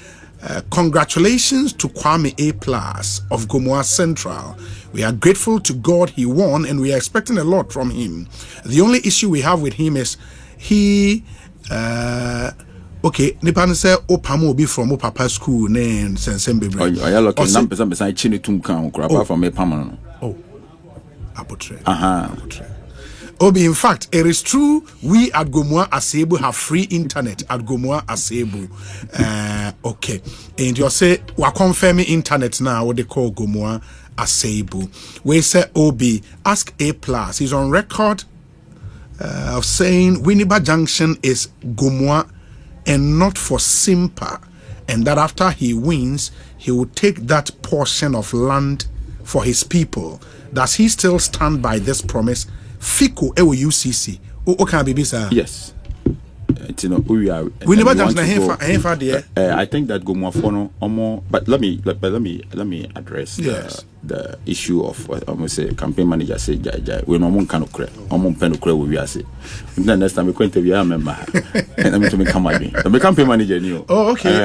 Congratulations to Kwame A Plus of Gomoa Central. We are grateful to God he won and we are expecting a lot from him. The only issue we have with him is he okay, Nipan say Opamo will be from Papa school name Sensembe. Oh, Apotre. Obi, in fact, it is true we at Gomoa Asebu have free internet at Gomoa Asebu. Okay. And you say, we're confirming internet now, what they call Gomoa Asebu. We say, Obi, ask A Plus. He's on record of saying Winneba Junction is Gomoa and not for Simpa. And that after he wins, he will take that portion of land for his people. Does he still stand by this promise? Fico ewo UCC o can be sir. Yes, you know we are. We never jump na hefa there. I think that Gomoa no omo, but let me address the issue of almost say campaign manager say jai we no can okre omo pen okre we say. Next time we go interview I member and I'm to me come again. The campaign manager new. Oh okay.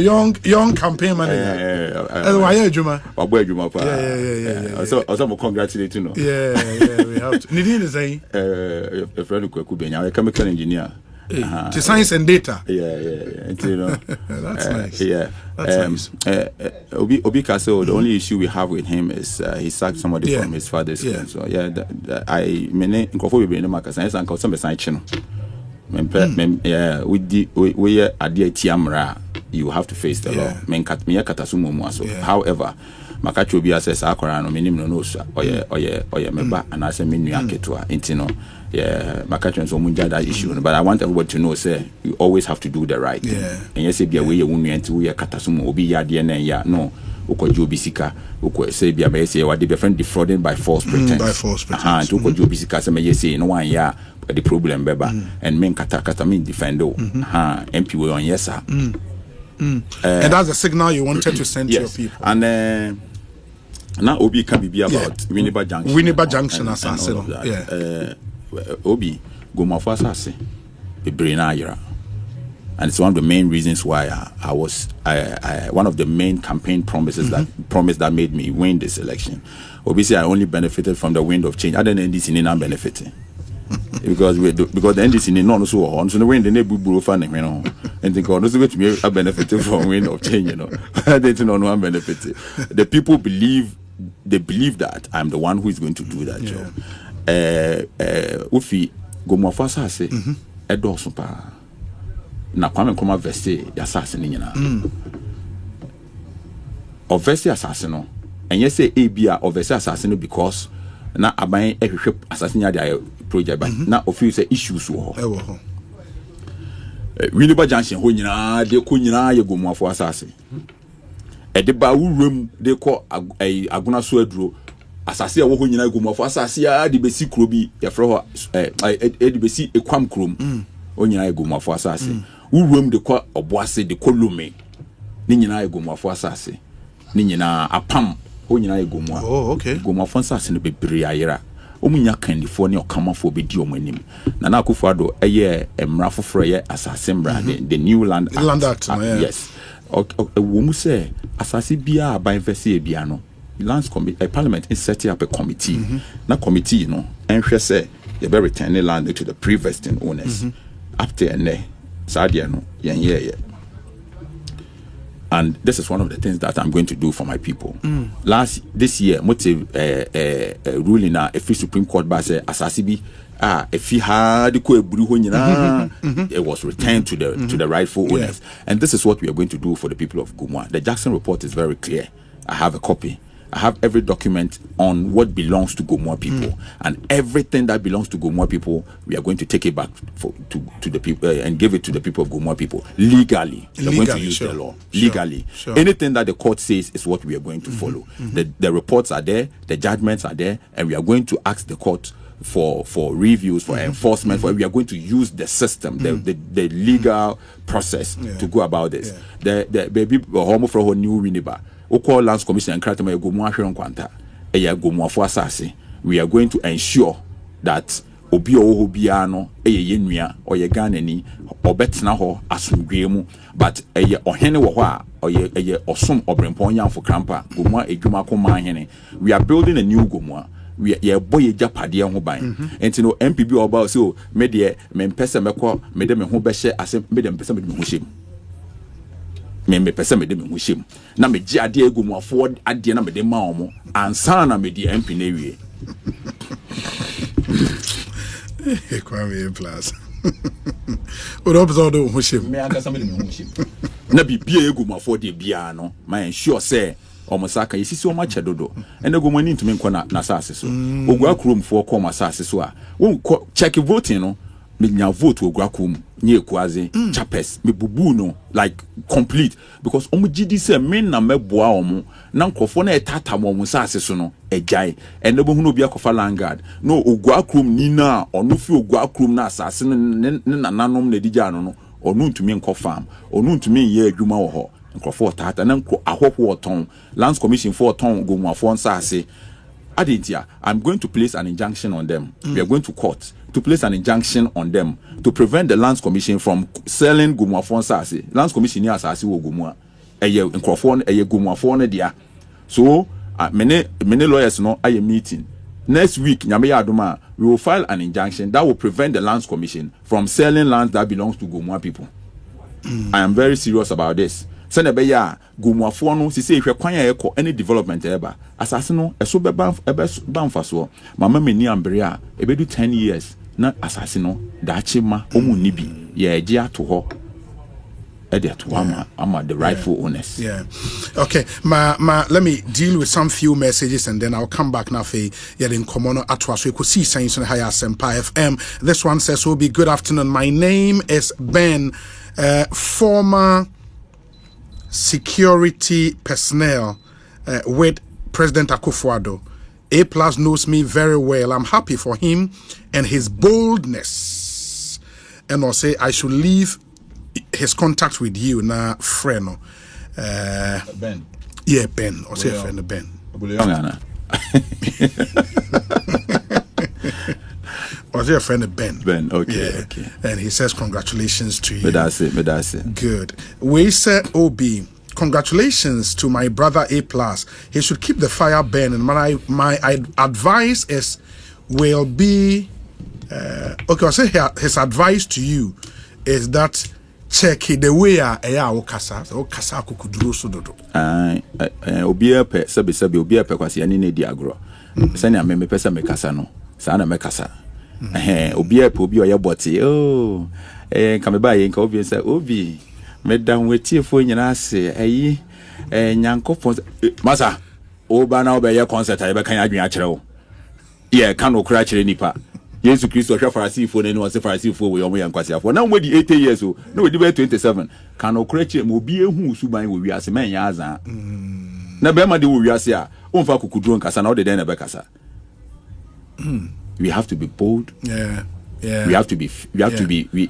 Young campaign manager. Why you Juma? Boy Juma pa. Yeah. So congratulate you know. Yeah, we have to. Nidin is a friend Kweku Benya, a chemical engineer. To science and data. Yeah. You know, that's nice. Yeah. That's nice. Obi Kaso, the only issue we have with him is he sacked somebody from his father's school. So I mean, in Kofu be no market science and some beside chino. Yeah, we are at the Tiamra. You have to face the law. Men kat me katasumo muaso. However, Makachu be assess akora no minim no so oye meba and I say menu aketua intino. Yeah, Makachu so munja that issue. But I want everybody to know say you always have to do the right thing. And yes, be away you won't we katasumo obi ya DNA ya no. Uko jobisika uko say bia be say what different defrauding by false pretense. By false pretense. Uko jobisika say me say no one ya the problem beba and men kata mean defendo. MP we on yes sir. And that's the signal you wanted to send to your people. And now Obi can be about Winneba Junction. Winneba Junction assassin. Obi Gomoa for assassin. The brain ayra. And it's one of the main reasons why I was one of the main campaign promises that made me win this election. Obviously, I only benefited from the wind of change. Other than NDC, I'm benefiting because the NDC not so on. So the wind they buru funding, you know, and think oh, this is going to be a benefited from wind of change, you know. They don't know I'm benefiting. The people believe that I'm the one who is going to do that job. Ufi Gomoa for say edoso pa. Na Kwame Nkrumah veste assassin nyina. O veste assassin no and yes say ABA of the assassin because na aban ehwehwe assassin ya project but na ofi say issues wo ho really ba junction ho nyina de ko nyina ye gomuafo assassin e de ba wuram de ko aguna so aduro assassin wo ho nyina gomuafo assassin ya de besi kro bi ye fro ho de besi ekwam krom o nyina ye gomuafo assassin wuram de ko oboase de ko lume ni nyina ye gomuafo assassin ni nyina apam o nyina ye gomua gomuafo assassin no bebre ayera omunya kandifo ne okamafo be di omanim na na akufo ado eye emra foforo ye assassin brand the new land act, yes wo mu say assassin bia aban fese bia no lands committee parliament is setting up a committee na committee no enhwe say ye be return the land to the pre-vesting owners after ene sadia no yen and this is one of the things that I'm going to do for my people. This year, motive ruling na a Supreme Court by say asasibi if he had it was returned to the rightful owners. And this is what we are going to do for the people of Gumwa. The Jackson report is very clear. I have a copy. I have every document on what belongs to Gomua people, and everything that belongs to Gomua people, we are going to take it back to the people and give it to the people of Gomua people legally. We are going to use the law legally. Anything that the court says is what we are going to follow. The reports are there, the judgments are there, and we are going to ask the court for reviews, for enforcement. For we are going to use the system, the legal process to go about this. The baby homo for new Winiba. Oko Lands Commission and Kratama Gomu Ahwe Nkwanta eya gomuafo asase. We are going to ensure that obi o bia no eye yenua oye Ghanani obetena ho asumdwe mu but eye ohene wo ho a eye osom obrempon yamfo krampa gomu adwuma koma hene. We are building a new Gomu. We are boy japade ho ban enti no MPB oba so me de me mpese mekọ me de me ho behye asem me de mpese me de me ho hyem me pese me de me ho hyem na me gi ade egomuafo ade na me de ma omo ansa na me di MP na wie Kwame A Plus o observe do ho hyem me aka me de me ho hyem na bibia egomuafo de bia no ma ensure say omusaka yesisi omache dodo ene gomani ntumi nkọ na sase so ogwa kromfo kọ ma sase so a won check voting no me nya vote ogwa krom ni ekuaze chapes me bubu no like complete because omugidi say me na meboa omo na nkofo na etata mo sase so no ejai ene bo hunu obi akofa langard no ogwa krom ni na onu fi ogwa krom na asase ne nananom na digya no onu ntumi nkọ farm onu ntumi ye adwuma wo ho nkofo tata na nko ahopho oton lands commission for oton gomuafo nsase adentia I'm going to place an injunction on them. We are going to court to place an injunction on them to prevent the lands commission from selling gomuafo nsase. Lands commission ni asase wo gomua eye nkofo eye gomuafo ne dia so many lawyers no aye meeting next week nyame ya adoma we will file an injunction that will prevent the lands commission from selling lands that belongs to Gomua people. I am very serious about this. Send be ya gomuafo no sisi ehwe kwan ya ekọ any development eba asase no eso be banfa so mama meni ambere a ebedu 10 years na asase no da chima omu ni bi ye eje ato ho ede ato ama the rightful owners. Okay, let me deal with some few messages and then I'll come back now for in Komono Atwa so Ekosiisen so higher Sempa FM. This one says, "Obi, good afternoon. My name is Ben, former security personnel with President Akufo-Addo. A Plus knows me very well. I'm happy for him and his boldness. And I'll say I should leave his contact with you now, friend. Ben. Yeah, Ben. I'll say friend Ben. Was your friend Ben? Ben, okay, yeah. Okay. And he says congratulations to you. Me that's it. Good. We said OB, congratulations to my brother A Plus. He should keep the fire burning. My advice is will be okay. I'll say his advice to you is that check the way okasa kukuduro so dodo. Obi epe sebi obi epe kwasi ani ne di agro. Sani me pesa me kasa no. Sana me kasa. Obi oye boti kame ba ye nka obi say obi me dan wetie fo nyina ase nyankopon masa Oba na oba ye concert I be kan adwen a kyerɛ wo. Yeah, kan okra kyerɛ nipa. Jesus Christ hwa Pharisee ne no se Pharisee we omo yankwasiafo. Na mo di 80 years o. Na we di be 27. Kan okra kyerɛ mo bi ehu suban wo wiase men ya azan. Na be ma de wo wiase a, o mfa kokuduro nkasa na o de den na be kasa. We have to be bold. Yeah. We have to be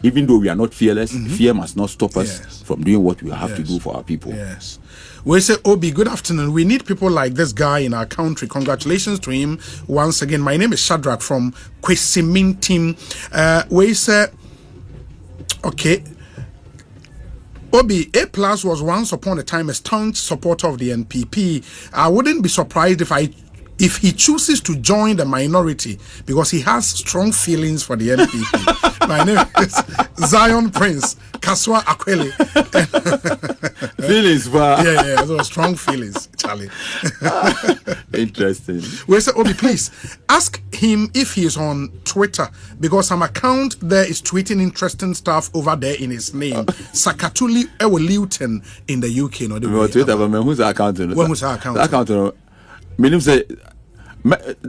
even though we are not fearless, fear must not stop us from doing what we have to do for our people. Yes. We say, Obi, good afternoon. We need people like this guy in our country. Congratulations to him once again. My name is Shadrach from Kwesimintim. We say, okay. Obi, A Plus was once upon a time a staunch supporter of the NPP. I wouldn't be surprised if he chooses to join the minority because he has strong feelings for the NPP. My name is Zion Prince Kaswa Akwele. Feelings, yeah, those strong feelings, Charlie. Interesting. We say, Obi, please ask him if he is on Twitter because some account there is tweeting interesting stuff over there in his name. Sakatuli Ewe Luton in the UK. No, Twitter, but who's the account? Who's the account? The account. Minim say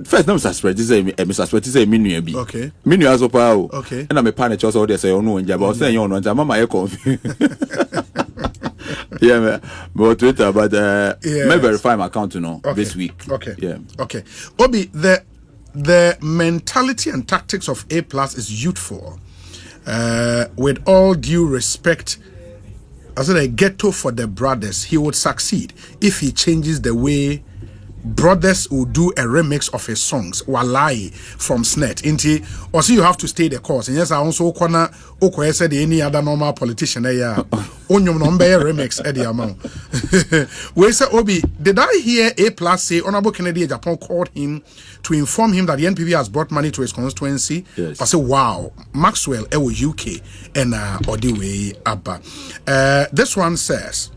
first no suspect say me suspect say me nua bi. Okay. Me nua so pa o. Okay. Na me pa na cho so dey say onu nja ba o say yon nja mama e confuse. Yeah, man. But Twitter but me verify my account this week. Okay. Yeah. Okay. Obi, the mentality and tactics of A Plus is youthful. With all due respect, as a ghetto for the brothers, he would succeed if he changes the way brothers will do a remix of his songs Walai from Snet inti also you have to stay the course. And yes, I also corner oko said any other normal politician onyum no be remix at the amount. We say, Obi, did I hear A Plus say Honorable Kennedy Japan called him to inform him that the NPP has brought money to his constituency? Yes. I say, wow, Maxwell was UK and Odiwe Abba. This one says,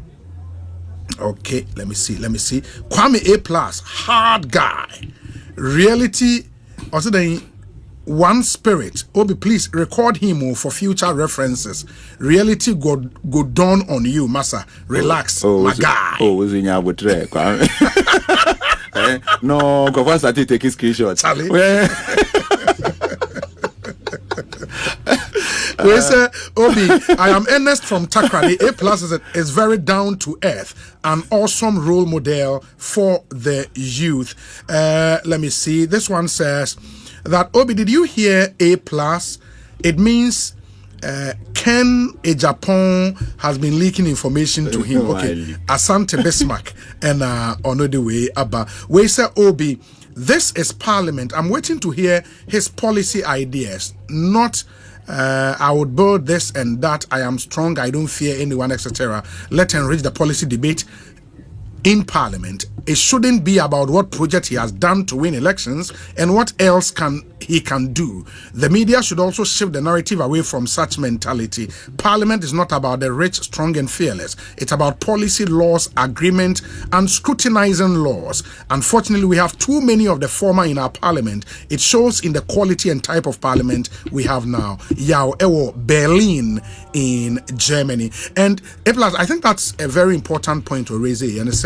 okay, let me see. Kwame A Plus, hard guy. Reality, also the one spirit. Obi, please record him for future references. Reality go down on you, massa. Relax, my guy. Was in your track. No, go first started taking screenshots. We say, Obi, I am Ernest from Takra. The A Plus is very down to earth, an awesome role model for the youth. Let me see. This one says that, Obi, did you hear A Plus? It means Ken Ejapon has been leaking information to him. Okay, Asante Bismarck and Onodiwe Abba. We say, Obi, this is Parliament. I'm waiting to hear his policy ideas, not I would build this and that. I am strong. I don't fear anyone, etc. Let him reach the policy debate in Parliament. It shouldn't be about what project he has done to win elections and what else he can do. The media should also shift the narrative away from such mentality. Parliament is not about the rich, strong and fearless. It's about policy, laws, agreement and scrutinizing laws. Unfortunately, we have too many of the former in our Parliament. It shows in the quality and type of Parliament we have now. Yao Ewo, Berlin in Germany. And A Plus, I think that's a very important point to raise here. And it's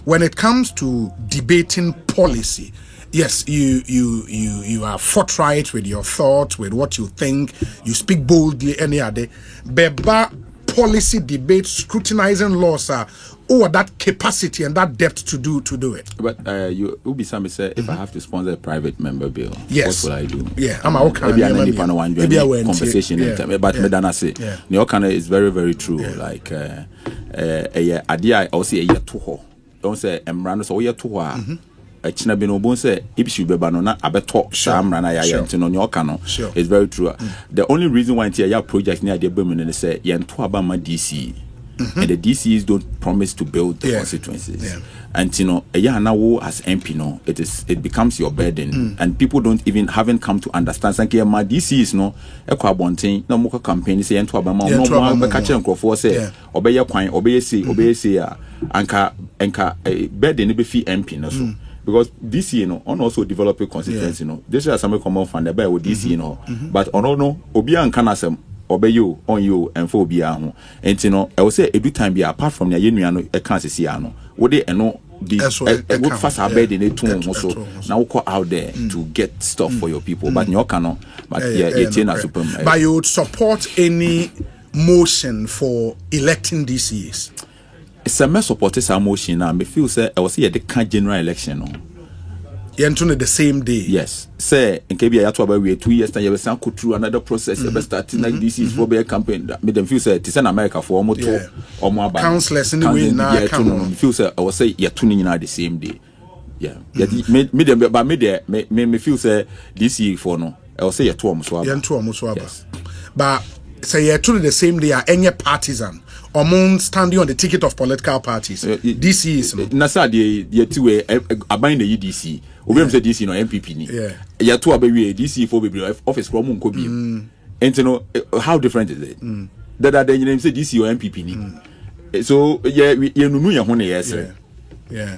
when it comes to debating policy, yes, you are forthright with your thoughts, with what you think. You speak boldly any other. Beba policy debate, scrutinizing laws are that capacity and that depth to do it. But you be some say if I have to sponsor a private member bill, yes, what will I do? Yeah, I'm okay. Maybe I need one conversation. But Medana say, Nyokana is very, very true. Like a idea I also a year to ho. Don't say Emrano so year to ha. A China Binobon say if you be banana abeto sham rana ya no Nyokano. It's very true. The only reason why your project near the women and say yen to abama DC. And the DCs don't promise to build the constituencies. And a year now as MP, it becomes your burden. And people haven't come to understand. Thank you, my DCs no more campaign say to Obama no catch and crop say obey your coin, obey say anka burden be fee MP no so. Because DC on also develop a constituency this is some common fund the with DC but on obi an kanasem obey you on you and for bia ho enti I will say every time be apart from your yenu no e kan sisi ano wo de eno be fast bed in it also now go out there to get stuff for your people but you cannot but but you would support any motion for electing DCs. It's a mess support this motion now me feel say I was here the general election no Yentuno the same day. Yes. Say in Kebia Yatwa we 2 years time you will go through another process. You will start like this is for a campaign that made them feel say it's in America for almost or more councillors in the way now. Feel say I will say you're tuning in the same day. Yeah. Made them but me feel say this year for no. I will say you're 2 almost yes. But say you're tuning the same day any partisan. Among standing on the ticket of political parties. DC is Nasa the 2 way abine the EDC. We say DC no MPP ni. Yeah. 2 abawi DC for baby office from Munkobi. And you know how different is it? That then you say DC or MPP ni. So yeah, you know your honey yes. Yeah.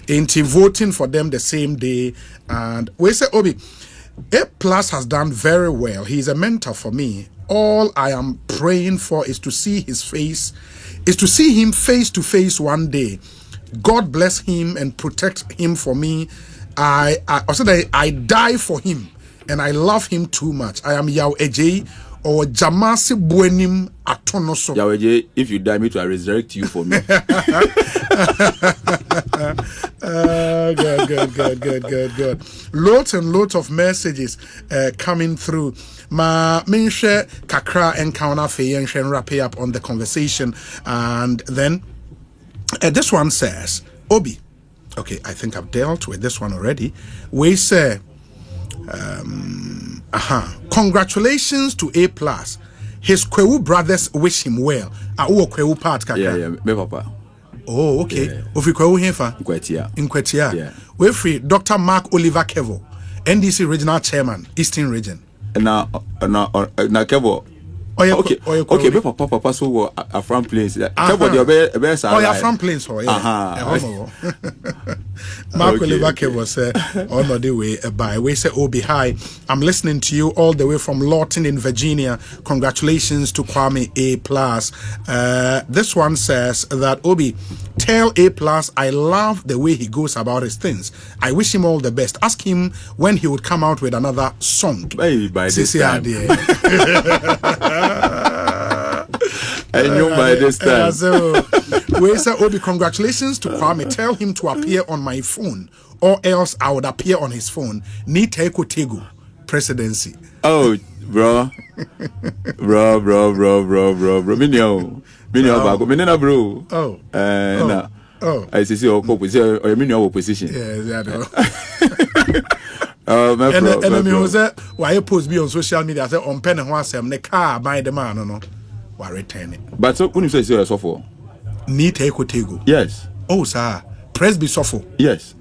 Ain't voting for them the same day and we say Obi A Plus has done very well. He's a mentor for me. All I am praying for is to see his face, is to see him face to face one day. God bless him and protect him for me. I die for him and I love him too much. I am Yaw Eje or Jamasi Buenim Atonoso. Yaw Eje, if you die, me to resurrect you for me. Good. Lots and lots of messages coming through. Ma Minshe Kakra encounter Faye and wrap up on the conversation. And then this one says, Obi, okay, I think I've dealt with this one already. We say, congratulations to A Plus. His Kwewu brothers wish him well. Kwewu part Kakra. Yeah, me papa. Oh, okay. Ofi Kwewu Hefa. Nkwetia. Yeah. We free Dr. Mark Oliver Kevo, NDC Regional Chairman, Eastern Region. Na Kevo. Okay, me papa so a from place. Kevo the best. Oh, yeah, from place for Mark Oliver Kevo say on the way by. We say Obi hi. I'm listening to you all the way from Lawton in Virginia. Congratulations to Kwame A Plus. This one says that Obi, tell A Plus I love the way he goes about his things. I wish him all the best. Ask him when he would come out with another song. Maybe by this time. I knew by this time. So, we say Obi, congratulations to Kwame. Tell him to appear on my phone, or else I would appear on his phone. Ni Teko Tego presidency. Oh, bro. Minyo bago. Minena bro. I see your opposition or minyo opposition. Yeah, and me was why you post me on social media say on pen and wasem ne car buy the man no return it. But so when you say so for need Ekotego. Yes. Oh sir, presby sofo. Yes.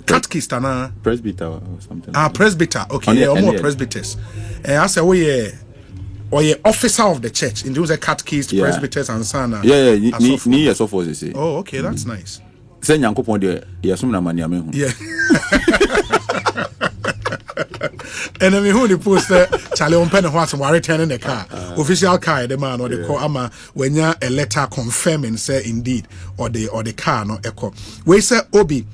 Catechist na presbyter or something. Presbyter. Okay, or more presbyters. I say we officer of the church. In those catechist, presbyters and sana. Yeah, ni sofo they say. Oh, okay, that's nice. Say Nyankopon de yasum na mani ame hu. Yeah. And I mean, who the post Charlie on pen and what's returning the car, official car, the man or the call ama when you a letter confirming say indeed or the car no echo. We say Obi,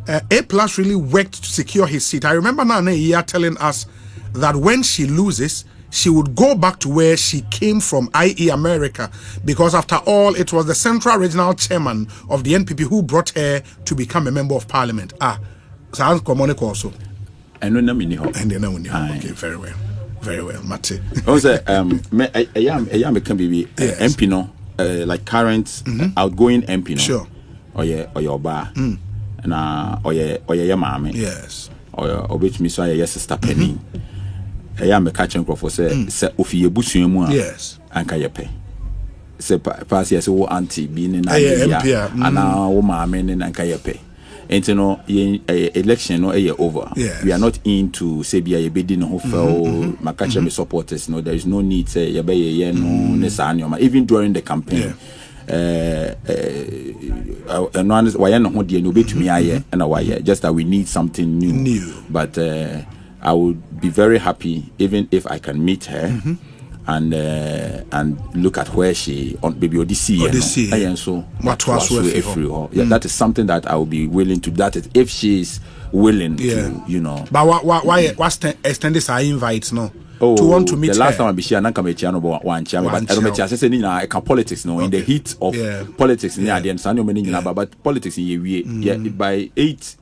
A Plus really worked to secure his seat. I remember now a year telling us that when she loses, she would go back to where she came from, i.e. America, because after all, it was the Central Regional Chairman of the NPP who brought her to become a member of Parliament. Sounds common also. I know Namini. And then okay, very well, Mate. Also, I am can be MP no, like current outgoing MP no. Sure. Or your bar. And or your mommy. Yes. Or which me so your sister Penny. I am a catching crop for say ofi ebusu mu a. Yes. Anka ye pe. Say pass yes wo auntie being in Nigeria. And now wo mommy ne anka ye pe. And you know, election no over. Yes. We are not into say be a bidding who fell Makacha supporters. No, there is no need say no even during the campaign. And one is why no to me and just that we need something new. But I would be very happy even if I can meet her. and look at where she on baby Odyssey and so that is something that I will be willing to. That is if she is willing to, you know. But why extend this invite no? To want to meet the last her. time I be here, I come here but I don't meet. I say I can politics no in the heat of politics near the end. So many but politics in by 8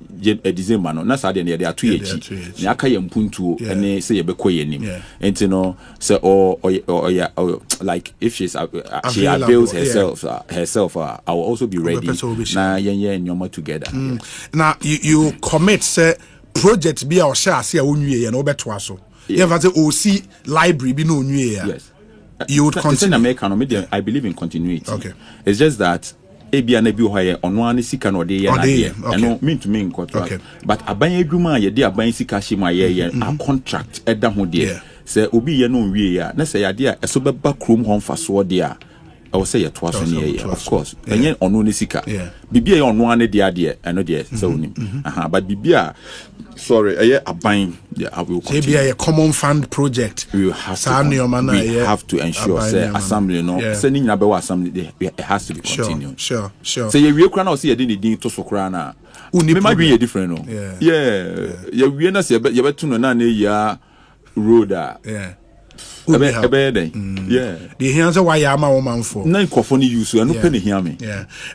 December no. That's how they are 2 years. They are carrying puntu and they say be koye and you know so or like if she avails herself I will also be ready. Now and together. Now you commit say project be our share say onwie no beto so. Yes. OC library be no new year. Yes. You would continue. I believe in continuity. Okay. It's just that ebi and ebi why on one sika no dey and no mean to mean contract. Okay. But aban edwuma ye dey aban sika shima ye a contract eda ho dey. Say obi ye no wie ya na say yade a eso beba krom ho mfaso dey a I will say your twice in here, of course. And yet on Unisika. Bibia on one idea, I know the so but Bibia, sorry, a buying. I will be a common fund project. We have to ensure, say, assembly, no, sending about assembly, it has to be continued. Sure. So you can see a didn't to Sokrana. It might be a different, yeah, we are not you better to know road. The answer why I'm a woman for.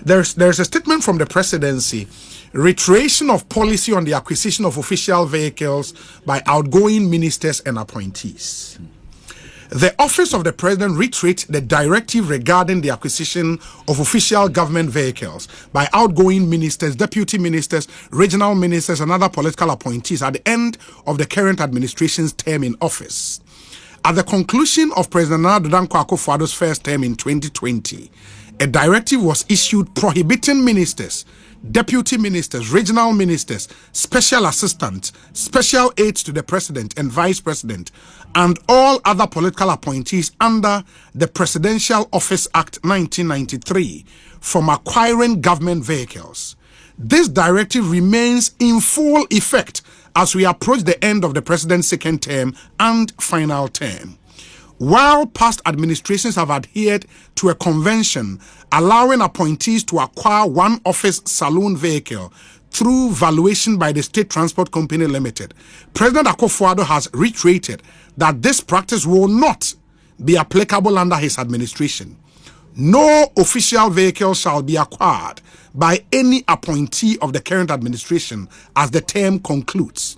There's a statement from the presidency, reiteration of policy on the acquisition of official vehicles by outgoing ministers and appointees. The office of the president reiterates the directive regarding the acquisition of official government vehicles by outgoing ministers, deputy ministers, regional ministers, and other political appointees at the end of the current administration's term in office. At the conclusion of President Nana Dankwa Akufo-Addo's first term in 2020, a directive was issued prohibiting ministers, deputy ministers, regional ministers, special assistants, special aides to the president and vice president, and all other political appointees under the Presidential Office Act 1993 from acquiring government vehicles. This directive remains in full effect as we approach the end of the president's second term and final term. While past administrations have adhered to a convention allowing appointees to acquire one office saloon vehicle through valuation by the State Transport Company Limited, President Akufo-Addo has reiterated that this practice will not be applicable under his administration. No official vehicle shall be acquired by any appointee of the current administration as the term concludes.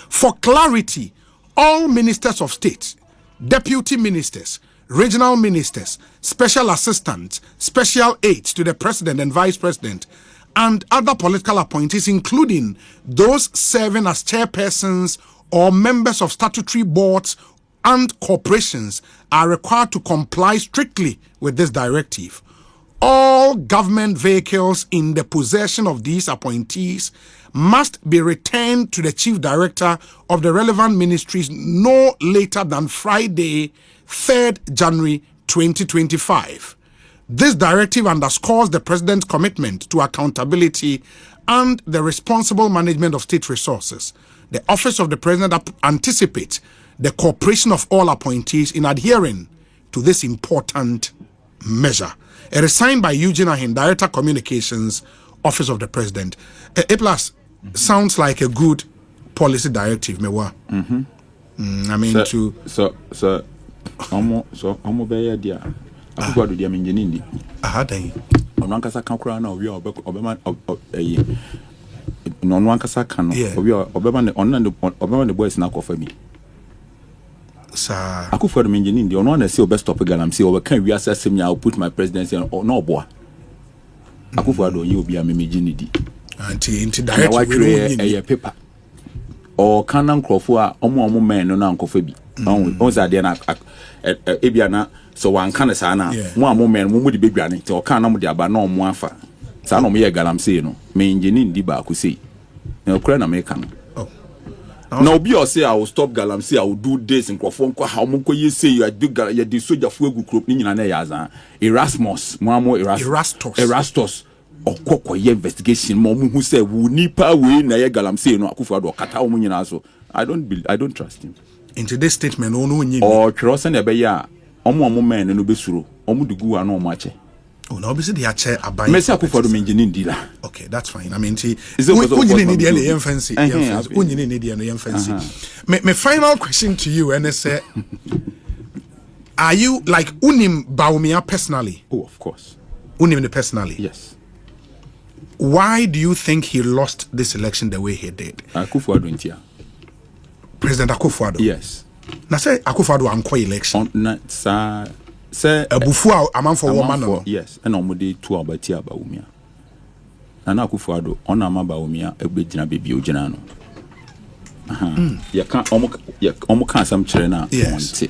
For clarity, all ministers of state, deputy ministers, regional ministers, special assistants, special aides to the president and vice president, and other political appointees, including those serving as chairpersons or members of statutory boards and corporations, are required to comply strictly with this directive. All government vehicles in the possession of these appointees must be returned to the chief director of the relevant ministries no later than Friday, 3rd January 2025. This directive underscores the president's commitment to accountability and the responsible management of state resources. The office of the president anticipates the cooperation of all appointees in adhering to this important measure. It is signed by Eugene Ahin, Director Communications, Office of the President. A Plus sounds like a good policy directive, Mewa. I mean, so, almost be idea. I go to the Aminjanindi. On one case, I can't cry now. We are Obama. On one case, I can. We are Obama. The boys now for me. I could for the engineer. The one I see best topic and I'm saying, can we assess him? I'll put my presidency or no boy. I could for you be a mimijinity. Into direct a paper or canon crofua or more men no uncle Phoebe. Was that then Ebiana so one can sana one moment would be granite or canam de abano moafa. Sano me a galam say no, me engineer diba could say. No crown American. Now be or say I will stop galamsey, I will do this in Crofon. How much you say you do you do soldier fuego group in an Erasmus, Mamo Erastus or Coco investigation, Mom who said we nipa we na galamsey no Akufo-Addo kata omunyina so. I don't trust him. into this statement no nyini or cross and ebe ya omo men no be suro omo de gu ano omo ache. Oh, now obviously they are chair aban. Me say Akufo-Addo me engineer dealer. Okay, that's fine. I mean, see, fancy. My final question to you, and say, are you like Unim Bawumia personally? Oh, of course. Unim personally. Yes. Why do you think he lost this election the way he did? Akufo-Addo intia. President Akufo-Addo. Yes. Now say Akufo-Addo anko election. Say Abufu aman for woman no. Yes. And omode two abati Bawumia. Na Akufo-Addo ona ama Bawumia ebegyina bebi ogina no. Ya kan omo kan sam kire na onte.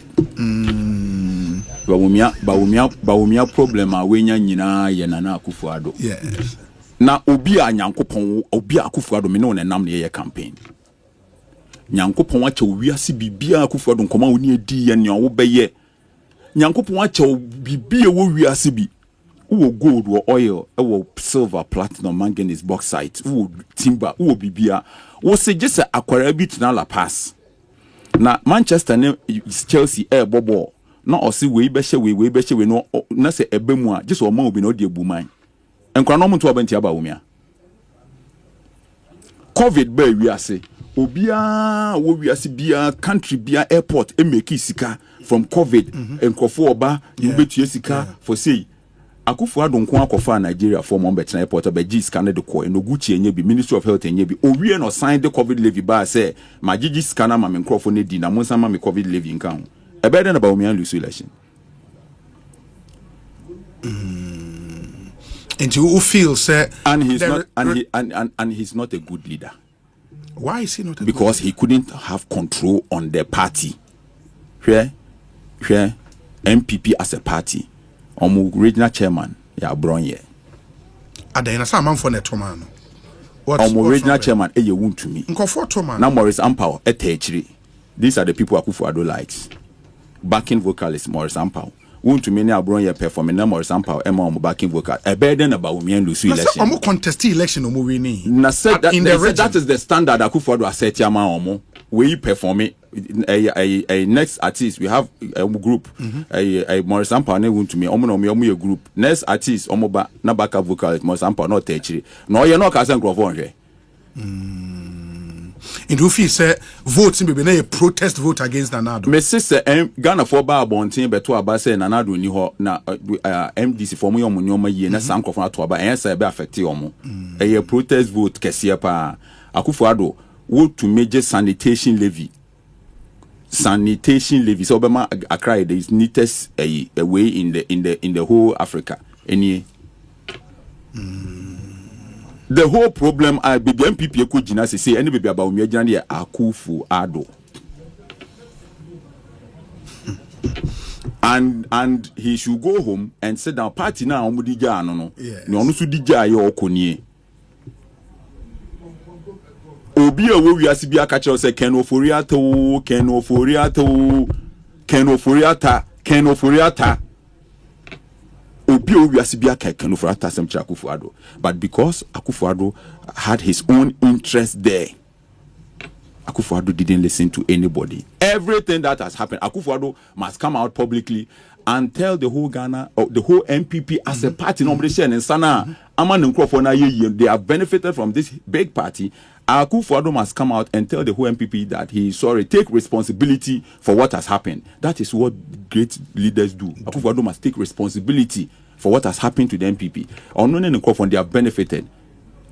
Bawumia problem a wenya nyina ye na Akufo-Addo. Yes. Na obi a Nyankopon obi a Akufo-Addo me no nam na ye campaign. Nyankopon acha owiase bibia Akufo-Addo nkoma woni edi ye ne wo beye. Nyankopon acha bibia wo wiase bi. Wo gold, wo oil, wo silver, platinum, manganese, bauxite, wo timber, wo bibia. Wo se just akwara bi tuna la pass. Na Manchester ne Chelsea bobo. Na osi we be hye we no na se ebe mu a just o ma obi na odi ebuman. Enkwa no mto abanti aba womia. COVID ba wiase. Obia wo wiase bia country bia airport e make sika from COVID enkofo oba you betu sika for say Akufo-Addo nko akofa Nigeria for mo betina airport ba G scanner de ko no Gucci enye bi Ministry of Health enye bi owie no sign the COVID levy ba say ma Gigi scanner ma me nkrofo ne di na mo nsa ma me COVID levy nka ho e be den ba o me an lose election. And you feel say and he's not and he's not a good leader. Why is he not a because he couldn't have control on the party. Where MPP as a party regional chairman ya bronye adena sa man for netomano regional chairman ye won't me nkofo toman na Morris Ampao etechiri. These are the people Akufo-Addo likes. Backing vocalist Morris Ampao won't me na bronye performing na Morris Ampao ema backing vocal a burden about me and lose election. Omo contest election omo wini na said that that is the standard Akufo-Addo set ya ma omo we perform it. A next artist we have a group a Morris Ampao ne want to me omo a group next artist omo ba na backup vocalist Morris Ampao no techiri no ye no ka say microphone hwe in Rufi say votes be na a protest vote against Nanado. Me sister Ghana for ba abontin beto aba say Nanado ni ho na MDC for mo yomo nyoma yie na san microphone to aba en say be affect omo a protest vote kese pa Akufo-Addo vote to major sanitation levy so Obama Accra there is neatest a way in the whole Africa any the whole problem I be the MPP ko gina say any baby about me gina there Akufo-Addo and he should go home and sit down party now omudi ja no no no onu so dija ye okonie obi a wo wiase bi aka kire say Ken Oforiata obi o wiase bi aka Ken Oforiata sem kire Akufo-Addo but because Akufo-Addo had his own interest there, Akufo-Addo didn't listen to anybody. Everything that has happened, Akufo-Addo must come out publicly and tell the whole Ghana or the whole MPP as a party nomination and sana aman nkrofo na ye they have benefited from this big party. Akufo-Addo must come out and tell the whole MPP that he is sorry, take responsibility for what has happened. That is what great leaders do. Akufo-Addo must take responsibility for what has happened to the MPP. Onon and Nkrofo, they have benefited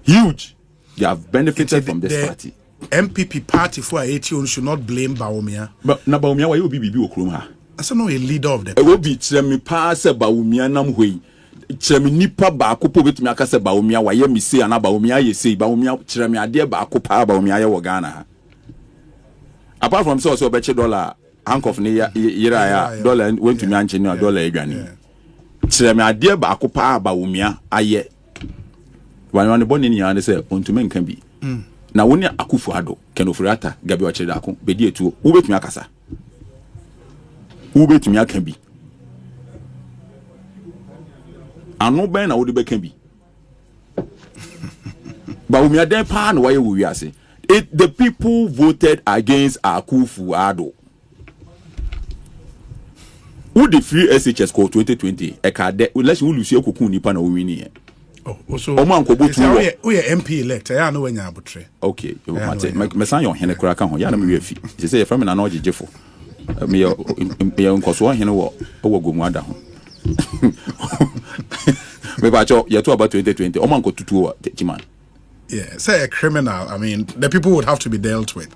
huge. They have benefited from this party. MPP party for ATO should not blame Bawumia. But na Bawumia why you be okroma? I said no a leader of the party. It will be me pass Bawumia nam hwe. Chemi nipa ba akopo betumi aka se Bawumia wa ye mi say ana Bawumia ye say Bawumia chemi ade ba akopa Bawumia ye wo Ghana. Apart from so beche dollar handcuff ne yira ya dollar went to me anche ne dollar edwane. Chemi ade ba akopa Bawumia aye. Wan boni ni ya say ontumi nkan bi. Na woni Akufo-Addo Ken Oforiata gabi wa chede akon bedi etu wo betumi akasa. Wo betumi aka bi. Ano ben na wode beka bi. Bawumia den pa na waye wo wiase. The people voted against Akufo-Addo. who the free SHS called 2020 election will lose your nipa na winning. Oh, so we are MP elect. I know when you are okay, my son your hene kura kan ho ya na me fi. She say from na no jejefo. Me nkoso hene wo gomu ada ho. Me ba cho you talk about 2020. Omanko tutu Chiman. Yeah, say a criminal. I mean, the people would have to be dealt with.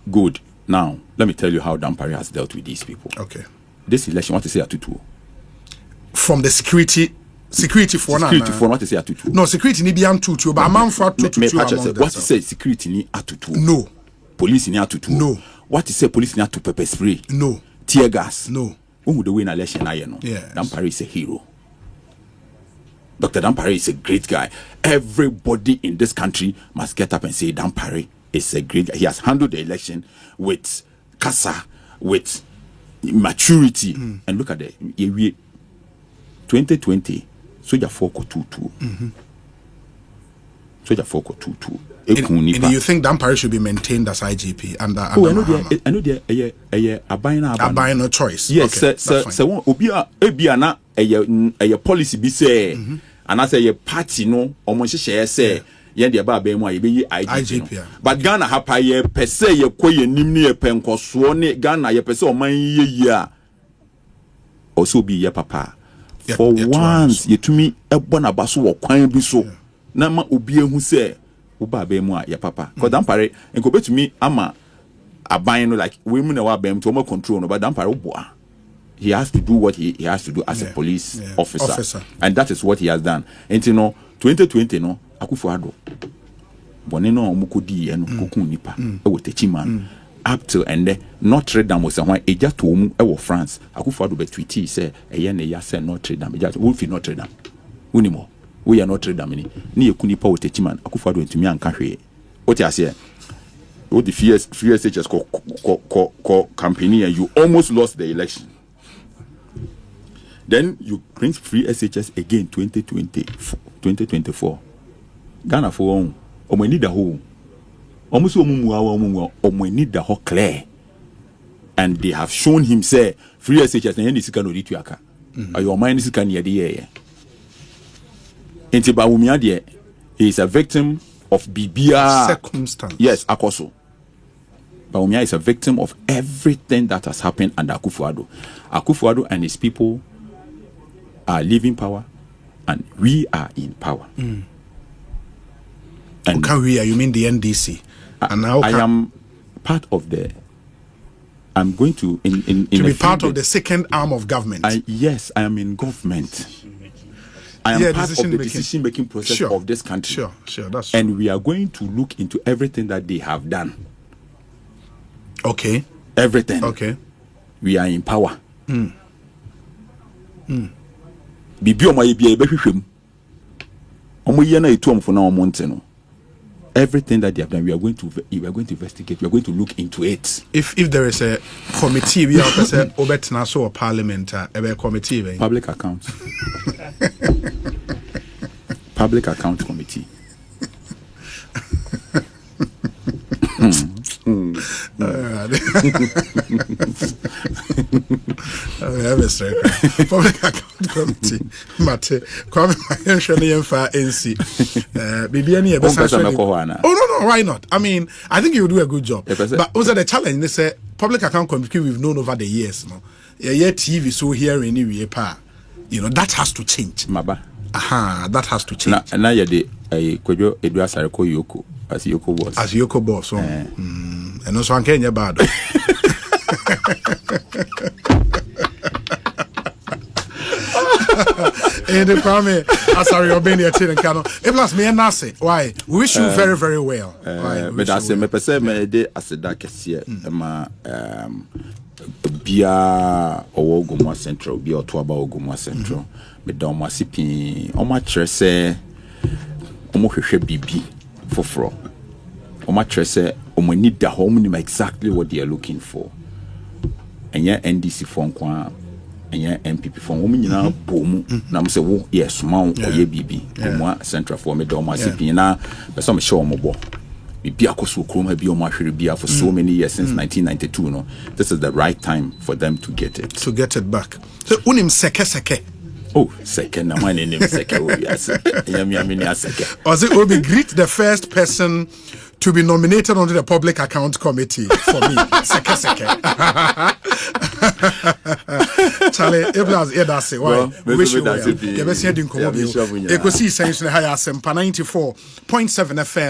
Good. Now, let me tell you how Dampare has dealt with these people. Okay. This election, what to say atutu? From the security for now. Security for what to say atutu? No, security ni biam tutu, but man for tutu. What to say security ni atutu? No. Police ni atutu? No. What to say police ni atu pepper spray? No. Tear gas? No. When would they win election? No. Yes. Dampare is a hero. Dr. Dampare is a great guy. Everybody in this country must get up and say Dampare is a great guy. He has handled the election with casa, with maturity. And look at the 2020, Soja 4-2-2. Soja 4-2-2. And you think Dampare should be maintained as IGP under I know there a no choice. Yes, okay, so Obiana a policy be say and I say a party no almost share say yen the aba be mu a be IGP. But Ghana hapa ye pese ye koye nimni ye penkoso ne Ghana ye pese o man ye a also be ye papa. For once ye to me ebo na baso wo kwan bi so na ma obi ehu say uba be mu a ye papa. Cause Dampare enko betumi ama aban no like women na wa bem to mo control no but Dampare oboa. He has to do what he has to do as a police officer. And that is what he has done. And you know 2020 no Akufo-Addo bone no omukodi eno kokun nipa e wo techiman up till and Notre Dame was one eja to mu e wo France Akufo-Addo be tweet say eye na ya say Notre Dame eja wo fi Notre Dame unimo we are Notre Dame ni ekuni pa wo techiman Akufo-Addo ntumi anka hwe what you say what the free SHS co campaign and you almost lost the election. Then you bring free SHS again 2024. Ghana for omo need the whole. Almost omo need the whole clear. And they have shown him say free SHS na NDC can read aka. Your mind is can ye. Enti ba wumia de he is a victim of BBR circumstance. Yes, akoso. Baumia is a victim of everything that has happened under Akufo-Addo. Akufo-Addo and his people are leaving power, and we are in power. And can we? You mean the NDC? And now I am part of the. I'm going to to be part of the second arm of government. Yes, I am in government. I am part of the decision-making process of this country. Sure, that's and true. We are going to look into everything that they have done. Okay. Everything. Okay. We are in power. Bibi omo ye bia e behwehwem. Omo ye na etu omfo na omo nte no. Everything that they have done, we are going to investigate. We are going to look into it. If there is a committee, we have say obetna so parliament a committee. Public accounts. Public account committee. Public account committee. Mate, Kwame A NC. Oh no, why not? I mean, I think you will do a good job. But also the challenge, they say public account committee we've known over the years. No, yeah, TV so here anyway, you know that has to change. Maba. That has to change. Na ya de Kwadwo Edua Sareko Yoko as Yoko boss. As Yoko boss. So, and also Kenya bad. And the Kwame Asari Obeni Atiren Kano. A Plus me and Nase. Why? We wish you very, very well. But I say me pese me de aseda kese ma bia owo Ogumwa Central bia otoaba Ogumwa Central. Me da omo asipi omo kyerɛ sɛ omo hwehwɛ bibi foforo. Omo kyerɛ sɛ omo need the home name exactly what they are looking for. Enya NDC for nkwa enya MPP for omo nyina bomu na mo sɛ wo yes ma oye bibi Ogumwa Central for me da omo asipi na be so me hye omo bo Bibia koso kroma bi omo ahwere bia for so many years since 1992 no. This is the right time for them to get it. To get it back. So unim seke. Oh, second, my name is Seke. Or it will be greet the first person to be nominated onto the Public Account Committee for me. Seke. Charlie, that's it. Why? We wish you well. Ekosiisen 94.7 FM.